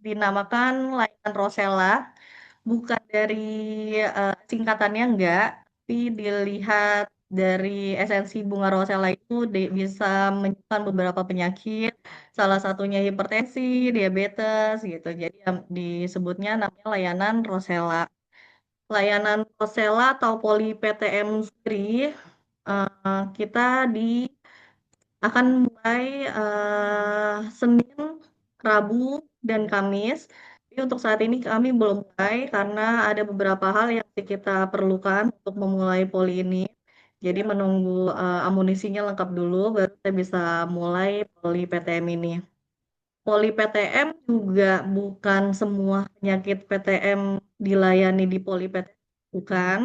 dinamakan layanan Rosella. bukan dari singkatannya enggak, tapi dilihat dari esensi bunga rosella itu bisa menyembuhkan beberapa penyakit, salah satunya hipertensi, diabetes gitu. Jadi disebutnya namanya layanan rosella. Layanan rosella atau poli PTM sendiri kita akan mulai Senin, Rabu, dan Kamis. Tapi untuk saat ini kami belum mulai karena ada beberapa hal yang kita perlukan untuk memulai poli ini. Jadi menunggu amunisinya lengkap dulu, baru kita bisa mulai poli PTM ini. Poli PTM juga bukan semua penyakit PTM dilayani di poli PTM, bukan.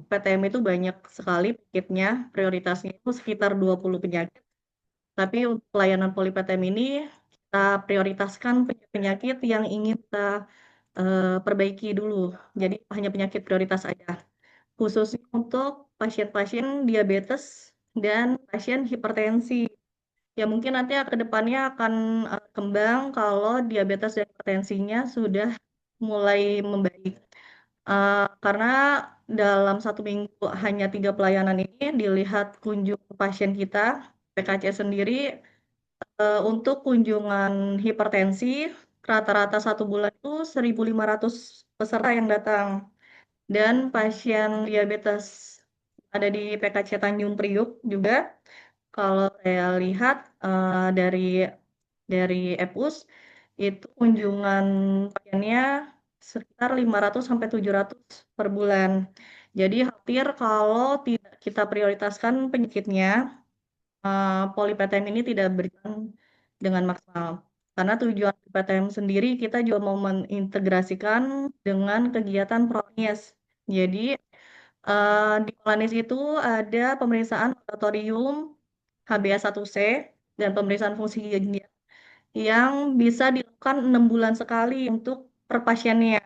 PTM itu banyak sekali penyakitnya, prioritasnya itu sekitar 20 penyakit. Tapi untuk pelayanan poli PTM ini kita prioritaskan penyakit yang ingin kita perbaiki dulu. Jadi hanya penyakit prioritas aja. Khususnya untuk pasien-pasien diabetes dan pasien hipertensi. Ya mungkin nanti ke depannya akan kembang kalau diabetes dan hipertensinya sudah mulai membaik. Karena dalam 1 minggu hanya 3 pelayanan ini dilihat kunjung pasien kita, PKC sendiri untuk kunjungan hipertensi rata-rata 1 bulan itu 1.500 peserta yang datang. Dan pasien diabetes ada di PKC Tanjung Priuk juga. Kalau saya lihat dari EPUS itu kunjungan pasiennya sekitar 500 sampai 700 per bulan. Jadi hampir kalau tidak kita prioritaskan penyakitnya, poli PTM ini tidak berjalan dengan maksimal. Karena tujuan PTM sendiri kita juga mau mengintegrasikan dengan kegiatan PRONIS. Jadi di PRONIS itu ada pemeriksaan laboratorium HbA1c dan pemeriksaan fungsi ginjal yang bisa dilakukan 6 bulan sekali untuk per pasiennya.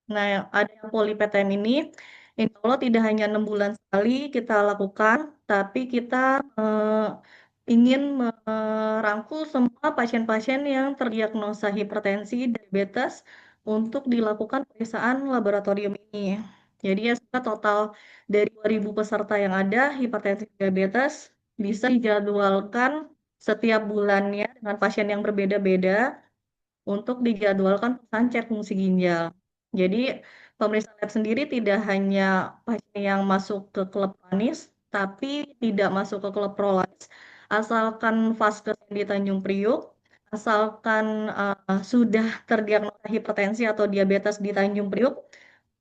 Nah, ada poli PTM ini, insya Allah tidak hanya 6 bulan sekali kita lakukan, tapi kita ingin merangkul semua pasien-pasien yang terdiagnosa hipertensi, diabetes, untuk dilakukan pemeriksaan laboratorium ini. Jadi ya total dari 2.000 peserta yang ada, hipertensi diabetes bisa dijadwalkan setiap bulannya dengan pasien yang berbeda-beda untuk dijadwalkan pemeriksaan cek fungsi ginjal. Jadi pemeriksaan lab sendiri tidak hanya pasien yang masuk ke klub PRONIS, tapi tidak masuk ke klub PROLANIS, asalkan vaskes di Tanjung Priuk, asalkan sudah terdiagnosa hipertensi atau diabetes di Tanjung Priuk,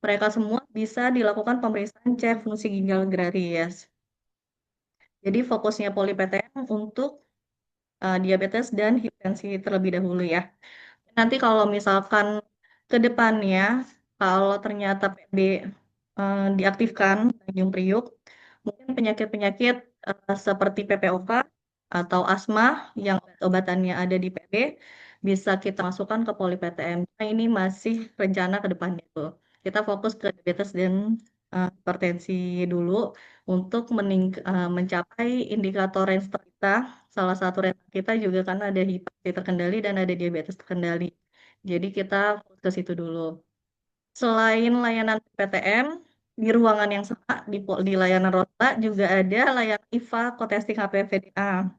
mereka semua bisa dilakukan pemeriksaan cek fungsi ginjal gratis. Jadi fokusnya poli PTM untuk diabetes dan hipertensi terlebih dahulu ya. Nanti kalau misalkan ke depannya, kalau ternyata PB diaktifkan Tanjung Priuk, mungkin penyakit-penyakit seperti PPOK atau asma yang obat-obatannya ada di PB bisa kita masukkan ke poli PTM. Nah, ini masih rencana ke depannya tuh. Kita fokus ke diabetes dan hipertensi dulu untuk mencapai indikator range kita. Salah satu range kita juga karena ada hipertensi terkendali dan ada diabetes terkendali. Jadi kita fokus ke situ dulu. Selain layanan PTM, di ruangan yang sama di layanan Rota juga ada layanan IVA co-testing HPV-DNA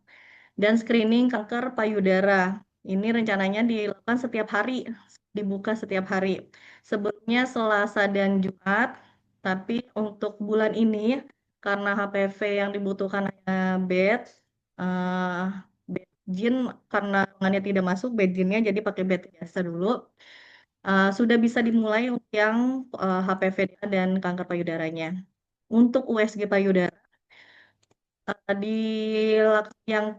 dan screening kanker payudara. Ini rencananya dilakukan setiap hari, dibuka setiap hari. Sebelumnya Selasa dan Jumat, tapi untuk bulan ini karena HPV yang dibutuhkan hanya bed jin karena ruangannya tidak masuk bed jinnya jadi pakai bed biasa dulu. Sudah bisa dimulai untuk yang HPV dan kanker payudaranya. Untuk USG payudara di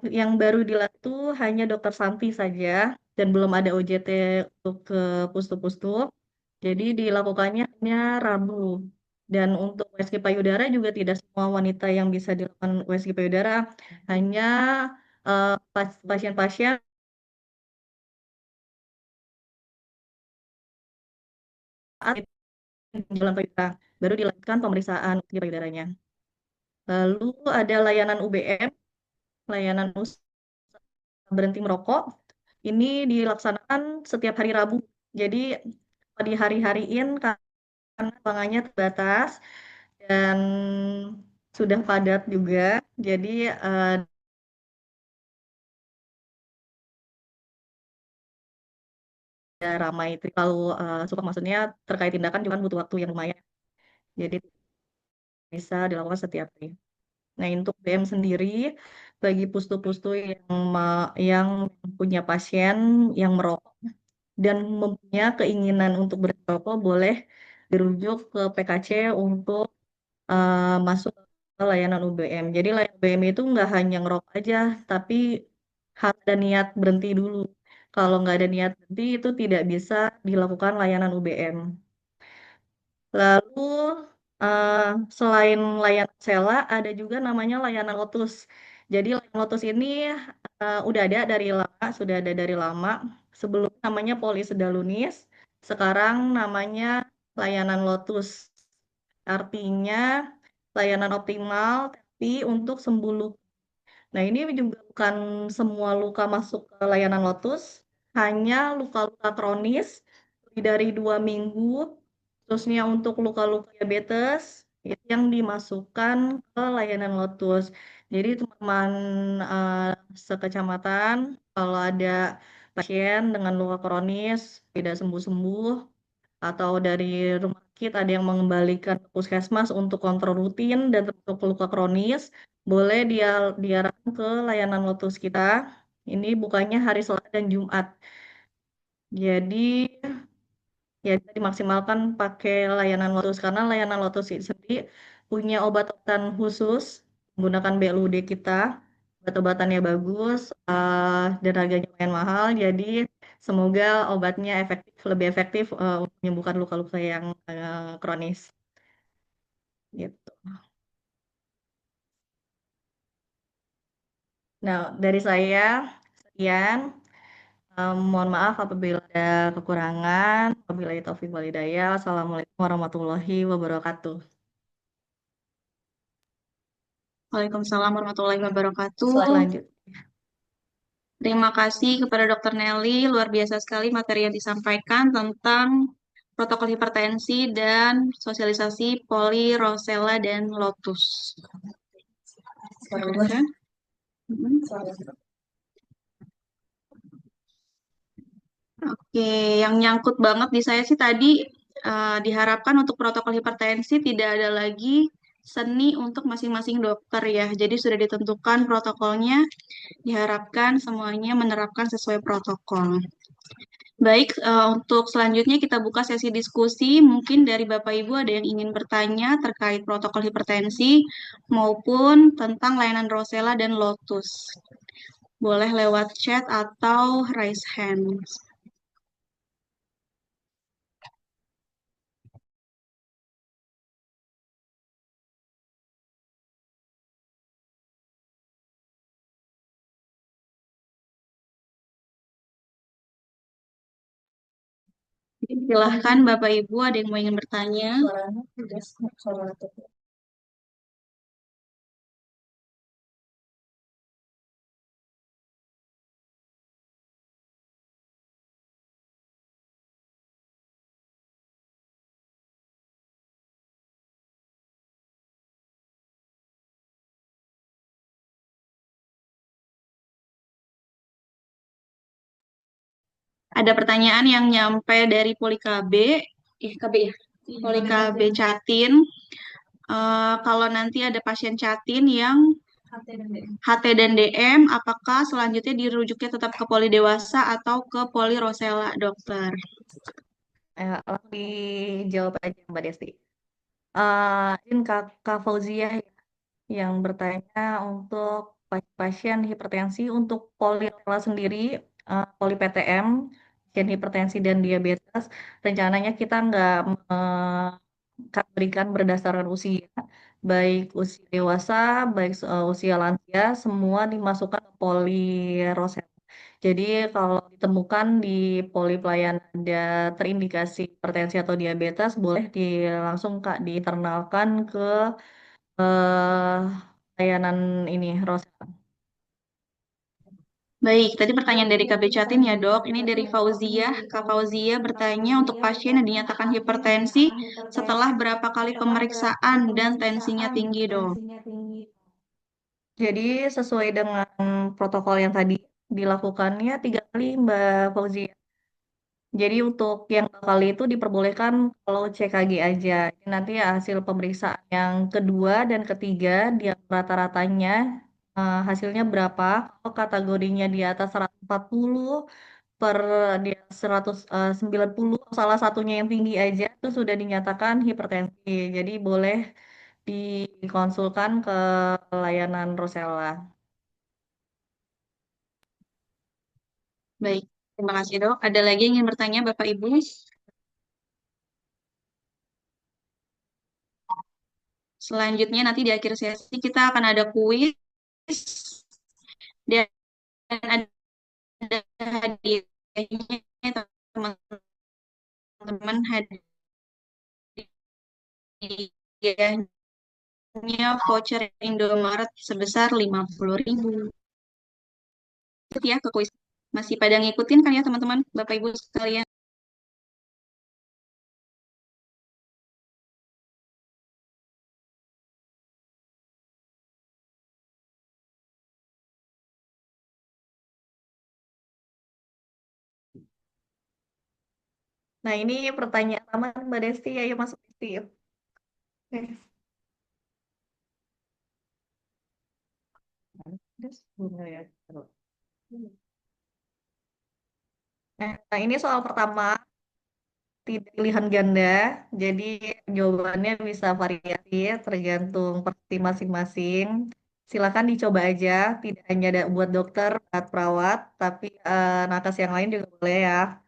yang baru dilakukan itu hanya Dokter Santi saja dan belum ada OJT untuk ke pustu-pustu. Jadi dilakukannya hanya Rabu. Dan untuk USG payudara juga tidak semua wanita yang bisa dilakukan USG payudara, hanya pasien-pasien jalan payudara baru dilakukan pemeriksaan USG payudaranya. Lalu ada layanan UBM, layanan berhenti merokok. Ini dilaksanakan setiap hari Rabu. Jadi dihari-hariin karena ruangannya terbatas dan sudah padat juga. Jadi ya ramai. Kalau suka maksudnya terkait tindakan juga kan butuh waktu yang lumayan. Jadi bisa dilakukan setiap hari. Nah, untuk BM sendiri, bagi pustu-pustu yang punya pasien yang merokok dan mempunyai keinginan untuk bermerokok, boleh dirujuk ke PKC untuk masuk ke layanan UBM. Jadi layanan UBM itu nggak hanya ngerokok aja, tapi harus ada niat berhenti dulu. Kalau nggak ada niat berhenti, itu tidak bisa dilakukan layanan UBM. Lalu eh, selain layanan Sela, ada juga namanya layanan Lotus. Jadi layanan Lotus ini udah ada dari lama, sudah ada dari lama. Sebelum namanya Poli Sedalunis, sekarang namanya layanan Lotus. Artinya layanan optimal, tapi untuk sembuh luka. Nah, ini juga bukan semua luka masuk ke layanan Lotus, hanya luka-luka kronis lebih dari 2 minggu, khususnya untuk luka-luka diabetes, itu yang dimasukkan ke layanan Lotus. Jadi teman-teman eh, sekecamatan, kalau ada pasien dengan luka kronis tidak sembuh-sembuh, atau dari rumah sakit ada yang mengembalikan ke puskesmas untuk kontrol rutin dan untuk luka kronis, boleh diarahkan ke layanan Lotus kita. Ini bukannya hari Selasa dan Jumat. Jadi ya bisa dimaksimalkan pakai layanan Lotus karena layanan Lotus sendiri punya obat-obatan khusus menggunakan BLUD kita. Obat-obatannya bagus dan harganya lumayan mahal. Jadi semoga obatnya lebih efektif untuk menyembuhkan luka-luka yang kronis. Gitu. Nah, dari saya sekian. Mohon maaf apabila ada kekurangan. Wabillahi taufiq walhidayah. Assalamualaikum warahmatullahi wabarakatuh. Waalaikumsalam warahmatullahi wabarakatuh. Silahkan lanjut. Terima kasih kepada Dr. Nelly. Luar biasa sekali materi yang disampaikan tentang protokol hipertensi dan sosialisasi poli, rosella, dan lotus. Oke, yang nyangkut banget di saya sih tadi diharapkan untuk protokol hipertensi tidak ada lagi seni untuk masing-masing dokter ya. Jadi sudah ditentukan protokolnya, diharapkan semuanya menerapkan sesuai protokol. Baik, untuk selanjutnya kita buka sesi diskusi. Mungkin dari Bapak Ibu ada yang ingin bertanya terkait protokol hipertensi maupun tentang layanan Rosella dan Lotus. Boleh lewat chat atau raise hand. Silahkan Bapak Ibu ada yang mau ingin bertanya. Ada pertanyaan yang nyampe dari Poli KB, KB ya, Poli KB Catin. Kalau nanti ada pasien Catin yang HT dan DM, apakah selanjutnya dirujuknya tetap ke poli dewasa atau ke poli Rosella, dokter? Langsung dijawab aja Mbak Desti. Ini Kak Fauzia yang bertanya untuk pasien hipertensi untuk poli rosella sendiri, poli PTM, pasien hipertensi dan diabetes, rencananya kita nggak akan berikan berdasarkan usia, baik usia dewasa, baik usia lansia, semua dimasukkan ke poli rosella. Jadi kalau ditemukan di poli pelayanan ada terindikasi hipertensi atau diabetes, boleh langsung Kak diinternalkan ke layanan ini Rosella. Baik, tadi pertanyaan dari KB Jatim ya dok. Ini dari Fauzia. Kak Fauzia bertanya untuk pasien yang dinyatakan hipertensi setelah berapa kali pemeriksaan dan tensinya tinggi dok. Jadi sesuai dengan protokol yang tadi dilakukannya 3 kali Mbak Fauzi. Jadi untuk yang 2 kali itu diperbolehkan kalau CKG aja. Jadi nanti hasil pemeriksaan yang kedua dan ketiga dia rata-ratanya hasilnya berapa? Kalau kategorinya di atas 140 per di atas 190, salah satunya yang tinggi aja itu sudah dinyatakan hipertensi. Jadi boleh dikonsulkan ke layanan Rosella. Baik, terima kasih dok. Ada lagi yang ingin bertanya Bapak Ibu? Selanjutnya nanti di akhir sesi kita akan ada kuis dan ada hadiahnya teman-teman, hadiahnya voucher Indomaret sebesar 50.000. Ikut ya ke kuis. Masih pada ngikutin kan ya teman-teman, Bapak Ibu sekalian? Nah, ini pertanyaan aman Mbak Desti, ayo masuk Desti. Oke. Terus, bunga ya. Nah, ini soal pertama, tidak pilihan ganda, jadi jawabannya bisa variatif tergantung persepsi masing-masing. Silakan dicoba aja, tidak hanya ada buat dokter, buat perawat, tapi nakes yang lain juga boleh ya.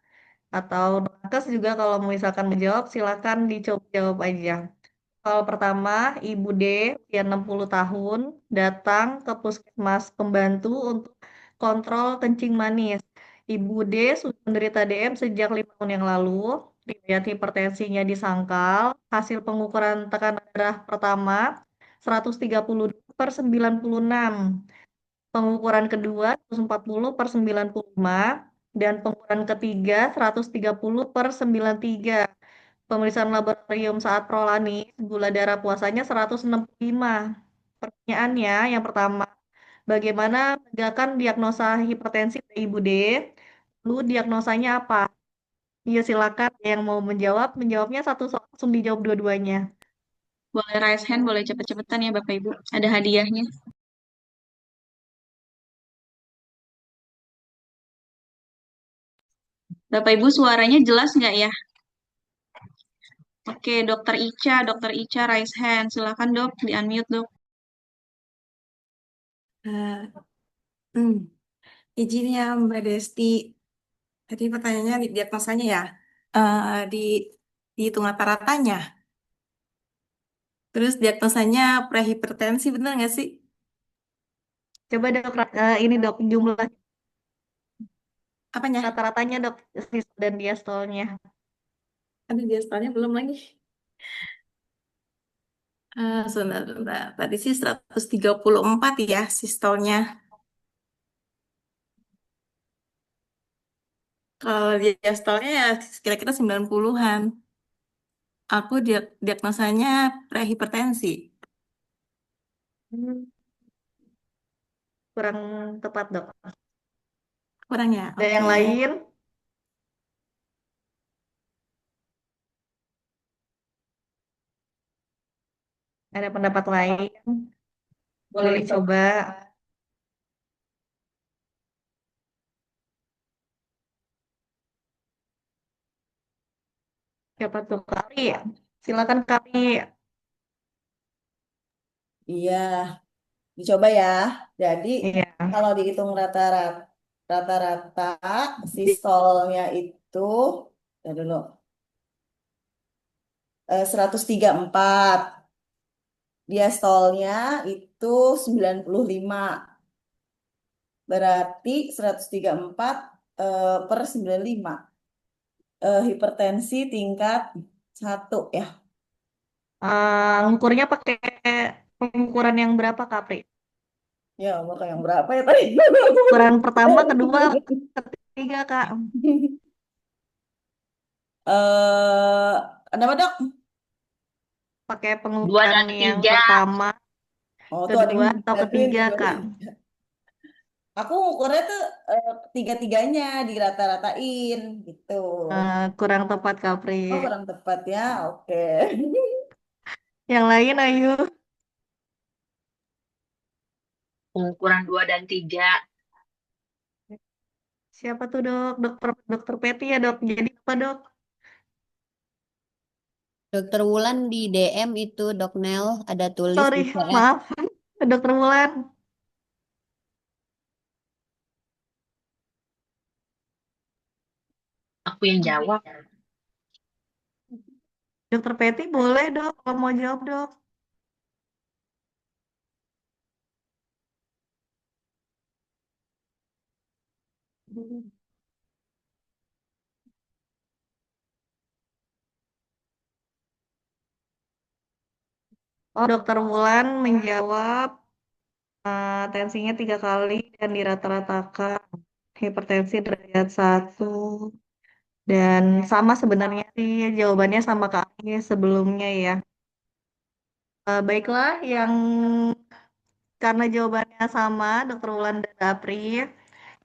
Atau nakes juga kalau misalkan menjawab, silakan dicoba jawab aja. Soal pertama, Ibu D, usia 60 tahun, datang ke puskesmas pembantu untuk kontrol kencing manis. Ibu D sudah menderita DM sejak 5 tahun yang lalu. Riwayat hipertensinya disangkal. Hasil pengukuran tekanan darah pertama 130 per 96. Pengukuran kedua 140 per 95. Dan pengukuran ketiga 130 per 93. Pemeriksaan laboratorium saat prolani, gula darah puasanya 165. Pertanyaannya yang pertama, bagaimana menegakkan diagnosa hipertensi pada Ibu D? Lalu diagnosanya apa? Ya silakan yang mau menjawab, menjawabnya satu soal langsung dijawab dua-duanya. Boleh raise hand, boleh cepet-cepetan ya Bapak Ibu. Ada hadiahnya. Bapak Ibu suaranya jelas nggak ya? Oke, Dokter Ica raise hand. Silakan dok, di-unmute dok. Eh, hmm, izin ya Mbak Desti, tadi pertanyaannya di diagnosanya ya, di dihitung rata-ratanya, terus diagnosanya prehipertensi bener nggak sih? Coba dok, ini dok jumlah Apanya? rata-ratanya dok, sistol dan diastolnya. Aduh, diastolnya belum lagi. Sebentar, sebentar. Tadi sih 134 ya sistolnya. Kalau diastolnya ya kira-kira 90-an. Aku diagnosanya prehipertensi. Hmm, kurang tepat dok. Kurang ya? Ada yang Oke. lain? Ada pendapat lain? Boleh dicoba. Siapa tuh Kari? Silakan Kari. Iya, dicoba ya. Jadi Iya. kalau dihitung rata-rata sistolnya itu ya dulu 134. Diastolnya itu 95. Berarti 134 per 95. Hipertensi tingkat 1 ya. Ngukurnya pakai pengukuran yang berapa Kapri? Ya, maka yang berapa ya tadi? Ukuran pertama, kedua, ketiga, Kak. Kenapa dok? Pakai Dua pengukuran dan yang tiga. pertama, Oh, tuh ada yang kedua, atau dibantuin ketiga, tuh dua Kak. tiga. Aku ukurnya tuh tiga-tiganya dirata-ratain gitu. Kurang tepat, Kapri. Oh, kurang tepat ya. Oke. Yang lain, ayo. Pengukuran 2 dan 3. Siapa tuh, Dok? Dokter Peti ya, Dok. Jadi apa, Dok? Dokter Wulan di DM itu Dok Nel ada tulis Sorry, di chat. maaf. Dokter Wulan. Aku yang jawab. Dokter Peti boleh, Dok. Kalau mau jawab, Dok. Oh, Dokter Wulan menjawab tensinya 3 kali dan dirata-ratakan. Hipertensi derajat 1. Dan sama sebenarnya sih jawabannya sama Kak Ari sebelumnya ya. Baiklah, karena jawabannya sama Dokter Wulan dan Mbak Apri,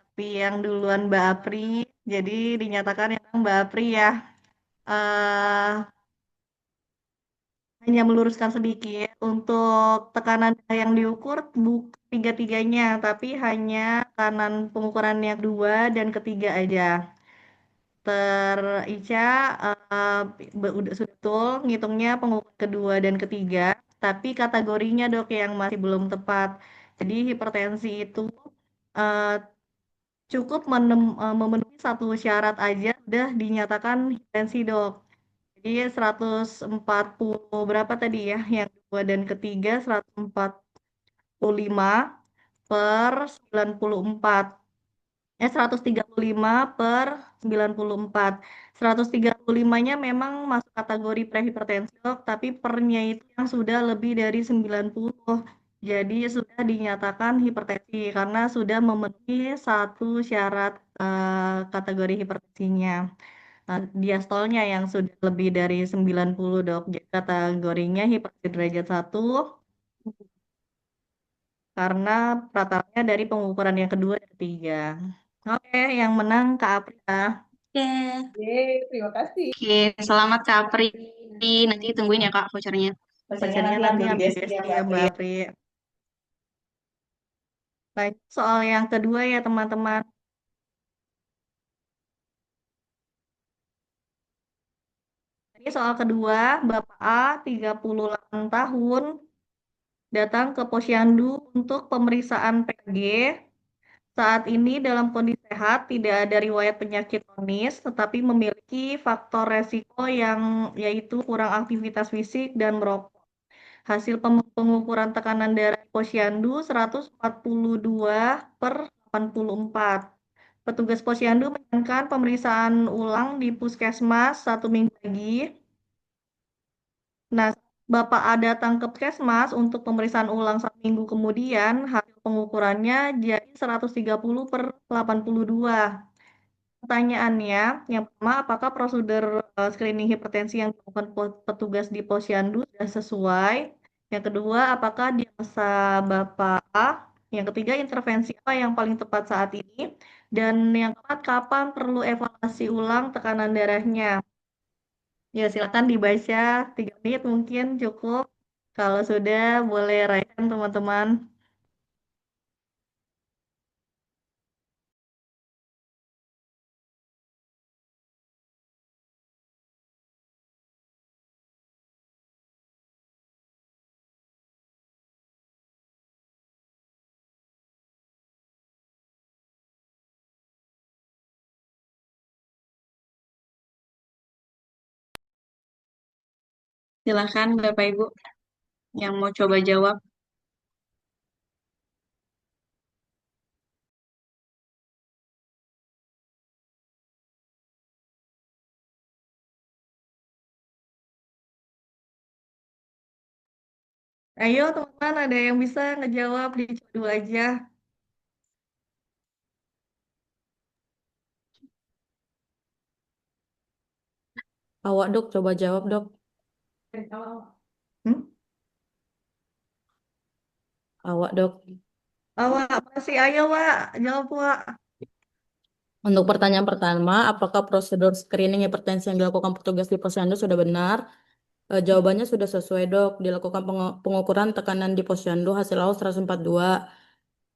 tapi yang duluan Mbak Apri, jadi dinyatakan yang Mbak Apri ya. eh Hanya meluruskan sedikit untuk tekanan darah yang diukur tiga-tiganya, tapi hanya tekanan pengukuran yang kedua dan ketiga aja. Ica udah sudah betul ngitungnya pengukuran kedua dan ketiga, tapi kategorinya dok yang masih belum tepat. Jadi hipertensi itu eh, cukup memenuhi satu syarat aja sudah dinyatakan hipertensi dok. Jadi 140 berapa tadi ya? Yang kedua dan ketiga 145 per 94. 135 per 94. 135-nya memang masuk kategori prehipertensi, dok, tapi pernya itu yang sudah lebih dari 90. Jadi sudah dinyatakan hipertensi karena sudah memenuhi satu syarat kategori hipertensinya. Diastolnya yang sudah lebih dari 90, dok. Jadi kategorinya hipertensi derajat 1 karena rata-ratanya dari pengukuran yang kedua dan ketiga. Oke, yang menang Kak April. Oke, Yeay, terima kasih. oke, selamat Kak Apri. Nanti tungguin ya Kak vouchernya. Vouchernya Vouchernya nanti nanti ambil di ambil di Desti ya, Desti Mbak ya Apri. Mbak Apri. Baik, soal yang kedua ya teman-teman. Ini soal kedua, Bapak A 38 tahun datang ke Posyandu untuk pemeriksaan PG. Saat ini dalam kondisi sehat, tidak ada riwayat penyakit kronis, tetapi memiliki faktor resiko yang yaitu kurang aktivitas fisik dan merokok. Hasil pengukuran tekanan darah Posyandu 142 per 84. Petugas Posyandu menyarankan pemeriksaan ulang di puskesmas 1 minggu lagi. Nah, Bapak A datang ke puskesmas untuk pemeriksaan ulang 1 minggu kemudian, hasil pengukurannya jadi 130 per 82. Pertanyaannya, yang pertama, apakah prosedur screening hipertensi yang dilakukan petugas di Posyandu sudah sesuai? Yang kedua, apakah diagnosa Bapak A? Yang ketiga, intervensi apa yang paling tepat saat ini? Dan yang keempat, kapan perlu evaluasi ulang tekanan darahnya? Ya, silakan dibaca 3 menit mungkin cukup. Kalau sudah, boleh rayakan teman-teman. Silakan Bapak Ibu yang mau coba jawab. Ayo teman-teman, ada yang bisa ngejawab di chat dulu aja. Awak dok, coba jawab dok. Hmm? Awak dok. Awak masih, ayo Wak, jawab Wak. Untuk pertanyaan pertama, apakah prosedur screening hipertensi yang dilakukan petugas di posyandu sudah benar? Jawabannya sudah sesuai dok. Dilakukan pengukuran tekanan di posyandu hasil laut 142.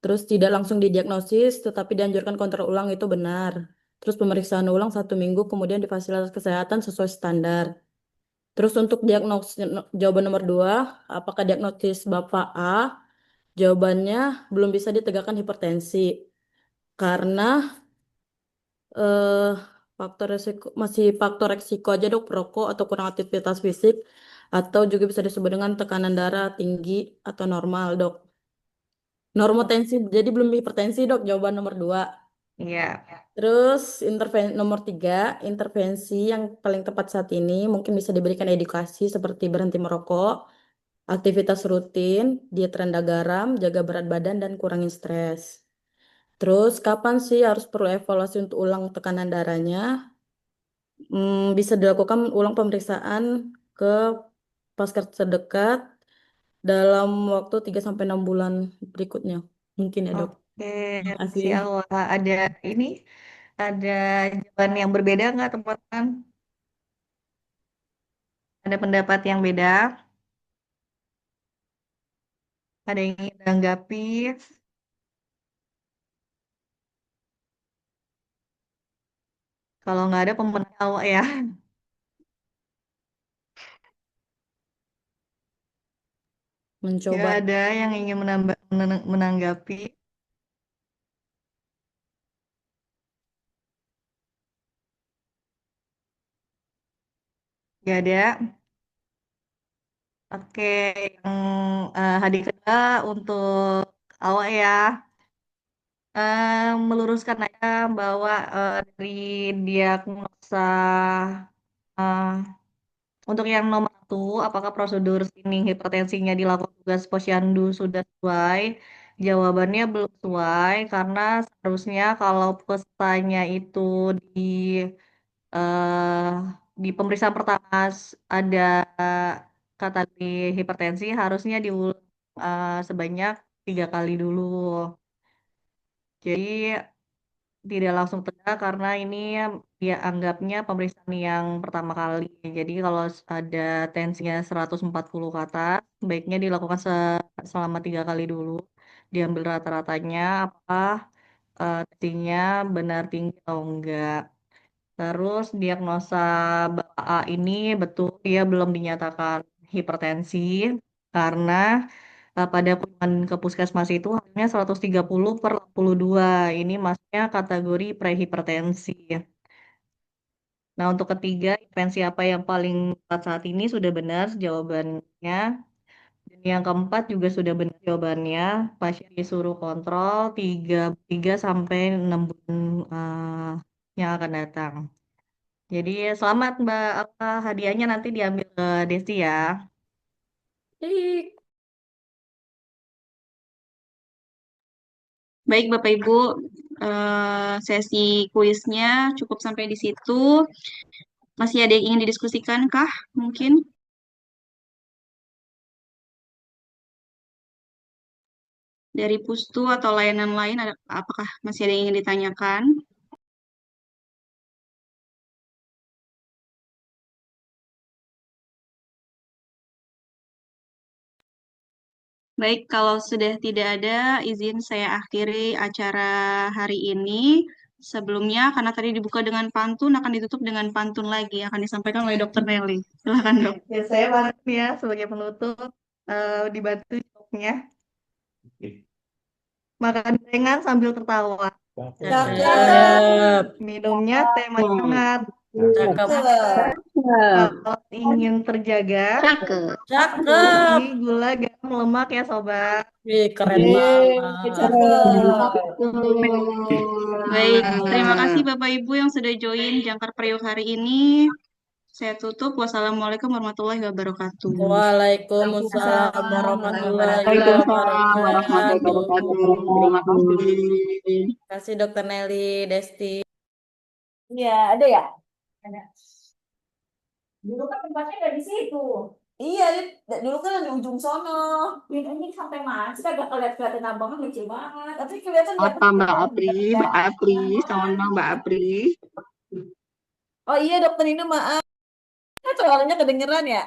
Terus tidak langsung didiagnosis, tetapi dianjurkan kontrol ulang itu benar. Terus pemeriksaan ulang 1 minggu, kemudian di fasilitas kesehatan sesuai standar. Terus untuk diagnosis, jawaban nomor 2, apakah diagnosis Bapak A? Jawabannya belum bisa ditegakkan hipertensi. Karena eh, faktor resiko, masih faktor resiko aja dok, perokok atau kurang aktivitas fisik, atau juga bisa disebut dengan tekanan darah tinggi atau normal dok. Normotensi, jadi belum hipertensi dok, jawaban nomor 2. Iya. Terus nomor 3, intervensi yang paling tepat saat ini mungkin bisa diberikan edukasi seperti berhenti merokok, aktivitas rutin, diet rendah garam, jaga berat badan, dan kurangin stres. Terus kapan sih harus perlu evaluasi untuk ulang tekanan darahnya? Bisa dilakukan ulang pemeriksaan ke puskesmas terdekat dalam waktu 3 sampai 6 bulan berikutnya. Mungkin ya dok. Oke, Terima kasih. makasih Awak. Ada jawaban yang berbeda nggak teman-teman? Ada pendapat yang beda? Ada yang ingin menanggapi? Kalau nggak ada pemenang Awak ya. Mencoba. Nggak ada yang ingin menanggapi? Nggak ada. Oke, yang hadir kedua untuk Awak ya. Meluruskan aja bahwa dari diagnosa eh, untuk yang nomor 1, apakah prosedur screening hipertensinya dilakukan tugas posyandu sudah sesuai? Jawabannya belum sesuai karena seharusnya kalau pesertanya itu di eh, di pemeriksaan pertama ada kata hipertensi, harusnya diulang sebanyak 3 kali dulu. Jadi tidak langsung tegak karena ini dia anggapnya pemeriksaan yang pertama kali. Jadi kalau ada tensinya 140 ke atas, baiknya dilakukan selama 3 kali dulu. Diambil rata-ratanya apakah tensinya benar tinggi atau enggak. Terus diagnosa Bapak A ini betul dia belum dinyatakan hipertensi karena pada kunjungan ke puskesmas itu hanya 130/82. Ini masuknya kategori prehipertensi. Nah, untuk ketiga, intervensi apa yang paling tepat saat ini sudah benar jawabannya. Dan yang keempat juga sudah benar jawabannya. Pasien disuruh kontrol 3 sampai 6 bulan yang akan datang. Jadi selamat Mbak, apa hadiahnya nanti diambil ke Desti ya. Baik Bapak Ibu, sesi kuisnya cukup sampai di situ. Masih ada yang ingin didiskusikan kah? Mungkin dari Pustu atau layanan lain, apakah masih ada yang ingin ditanyakan? Baik, kalau sudah tidak ada, izin saya akhiri acara hari ini. Sebelumnya, karena tadi dibuka dengan pantun, akan ditutup dengan pantun lagi, akan disampaikan oleh Dr. Nelly. Silakan dok. Ya, saya bantu ya sebagai penutup, dibantu jawabnya. Makan gorengan sambil tertawa. Cakep. Minumnya teh manis hangat. Cakep. Kalau ingin terjaga, Cakep. ini gula, garam, lemak ya sobat. Keren banget. Baik, terima kasih Bapak Ibu yang sudah join Jangkar Priok hari ini. Saya tutup. Wassalamualaikum warahmatullahi wabarakatuh. Waalaikumsalam warahmatullahi Waalaikumsalam warahmatullahi wabarakatuh. wabarakatuh. Terima kasih. Terima kasih Dokter Nelly, Desti. Iya, ada ya? Ada. Dulu kan tempatnya nggak di situ. Iya, dulu kan di ujung sono. Ini sampai mana? Sih kagak kelihatan abangnya lucu banget. Tapi kelihatan Apa Mbak Apri? ya. Mbak Apri, sama Mbak Apri. Oh iya, dokter Nina maaf. Suaranya kedengeran ya?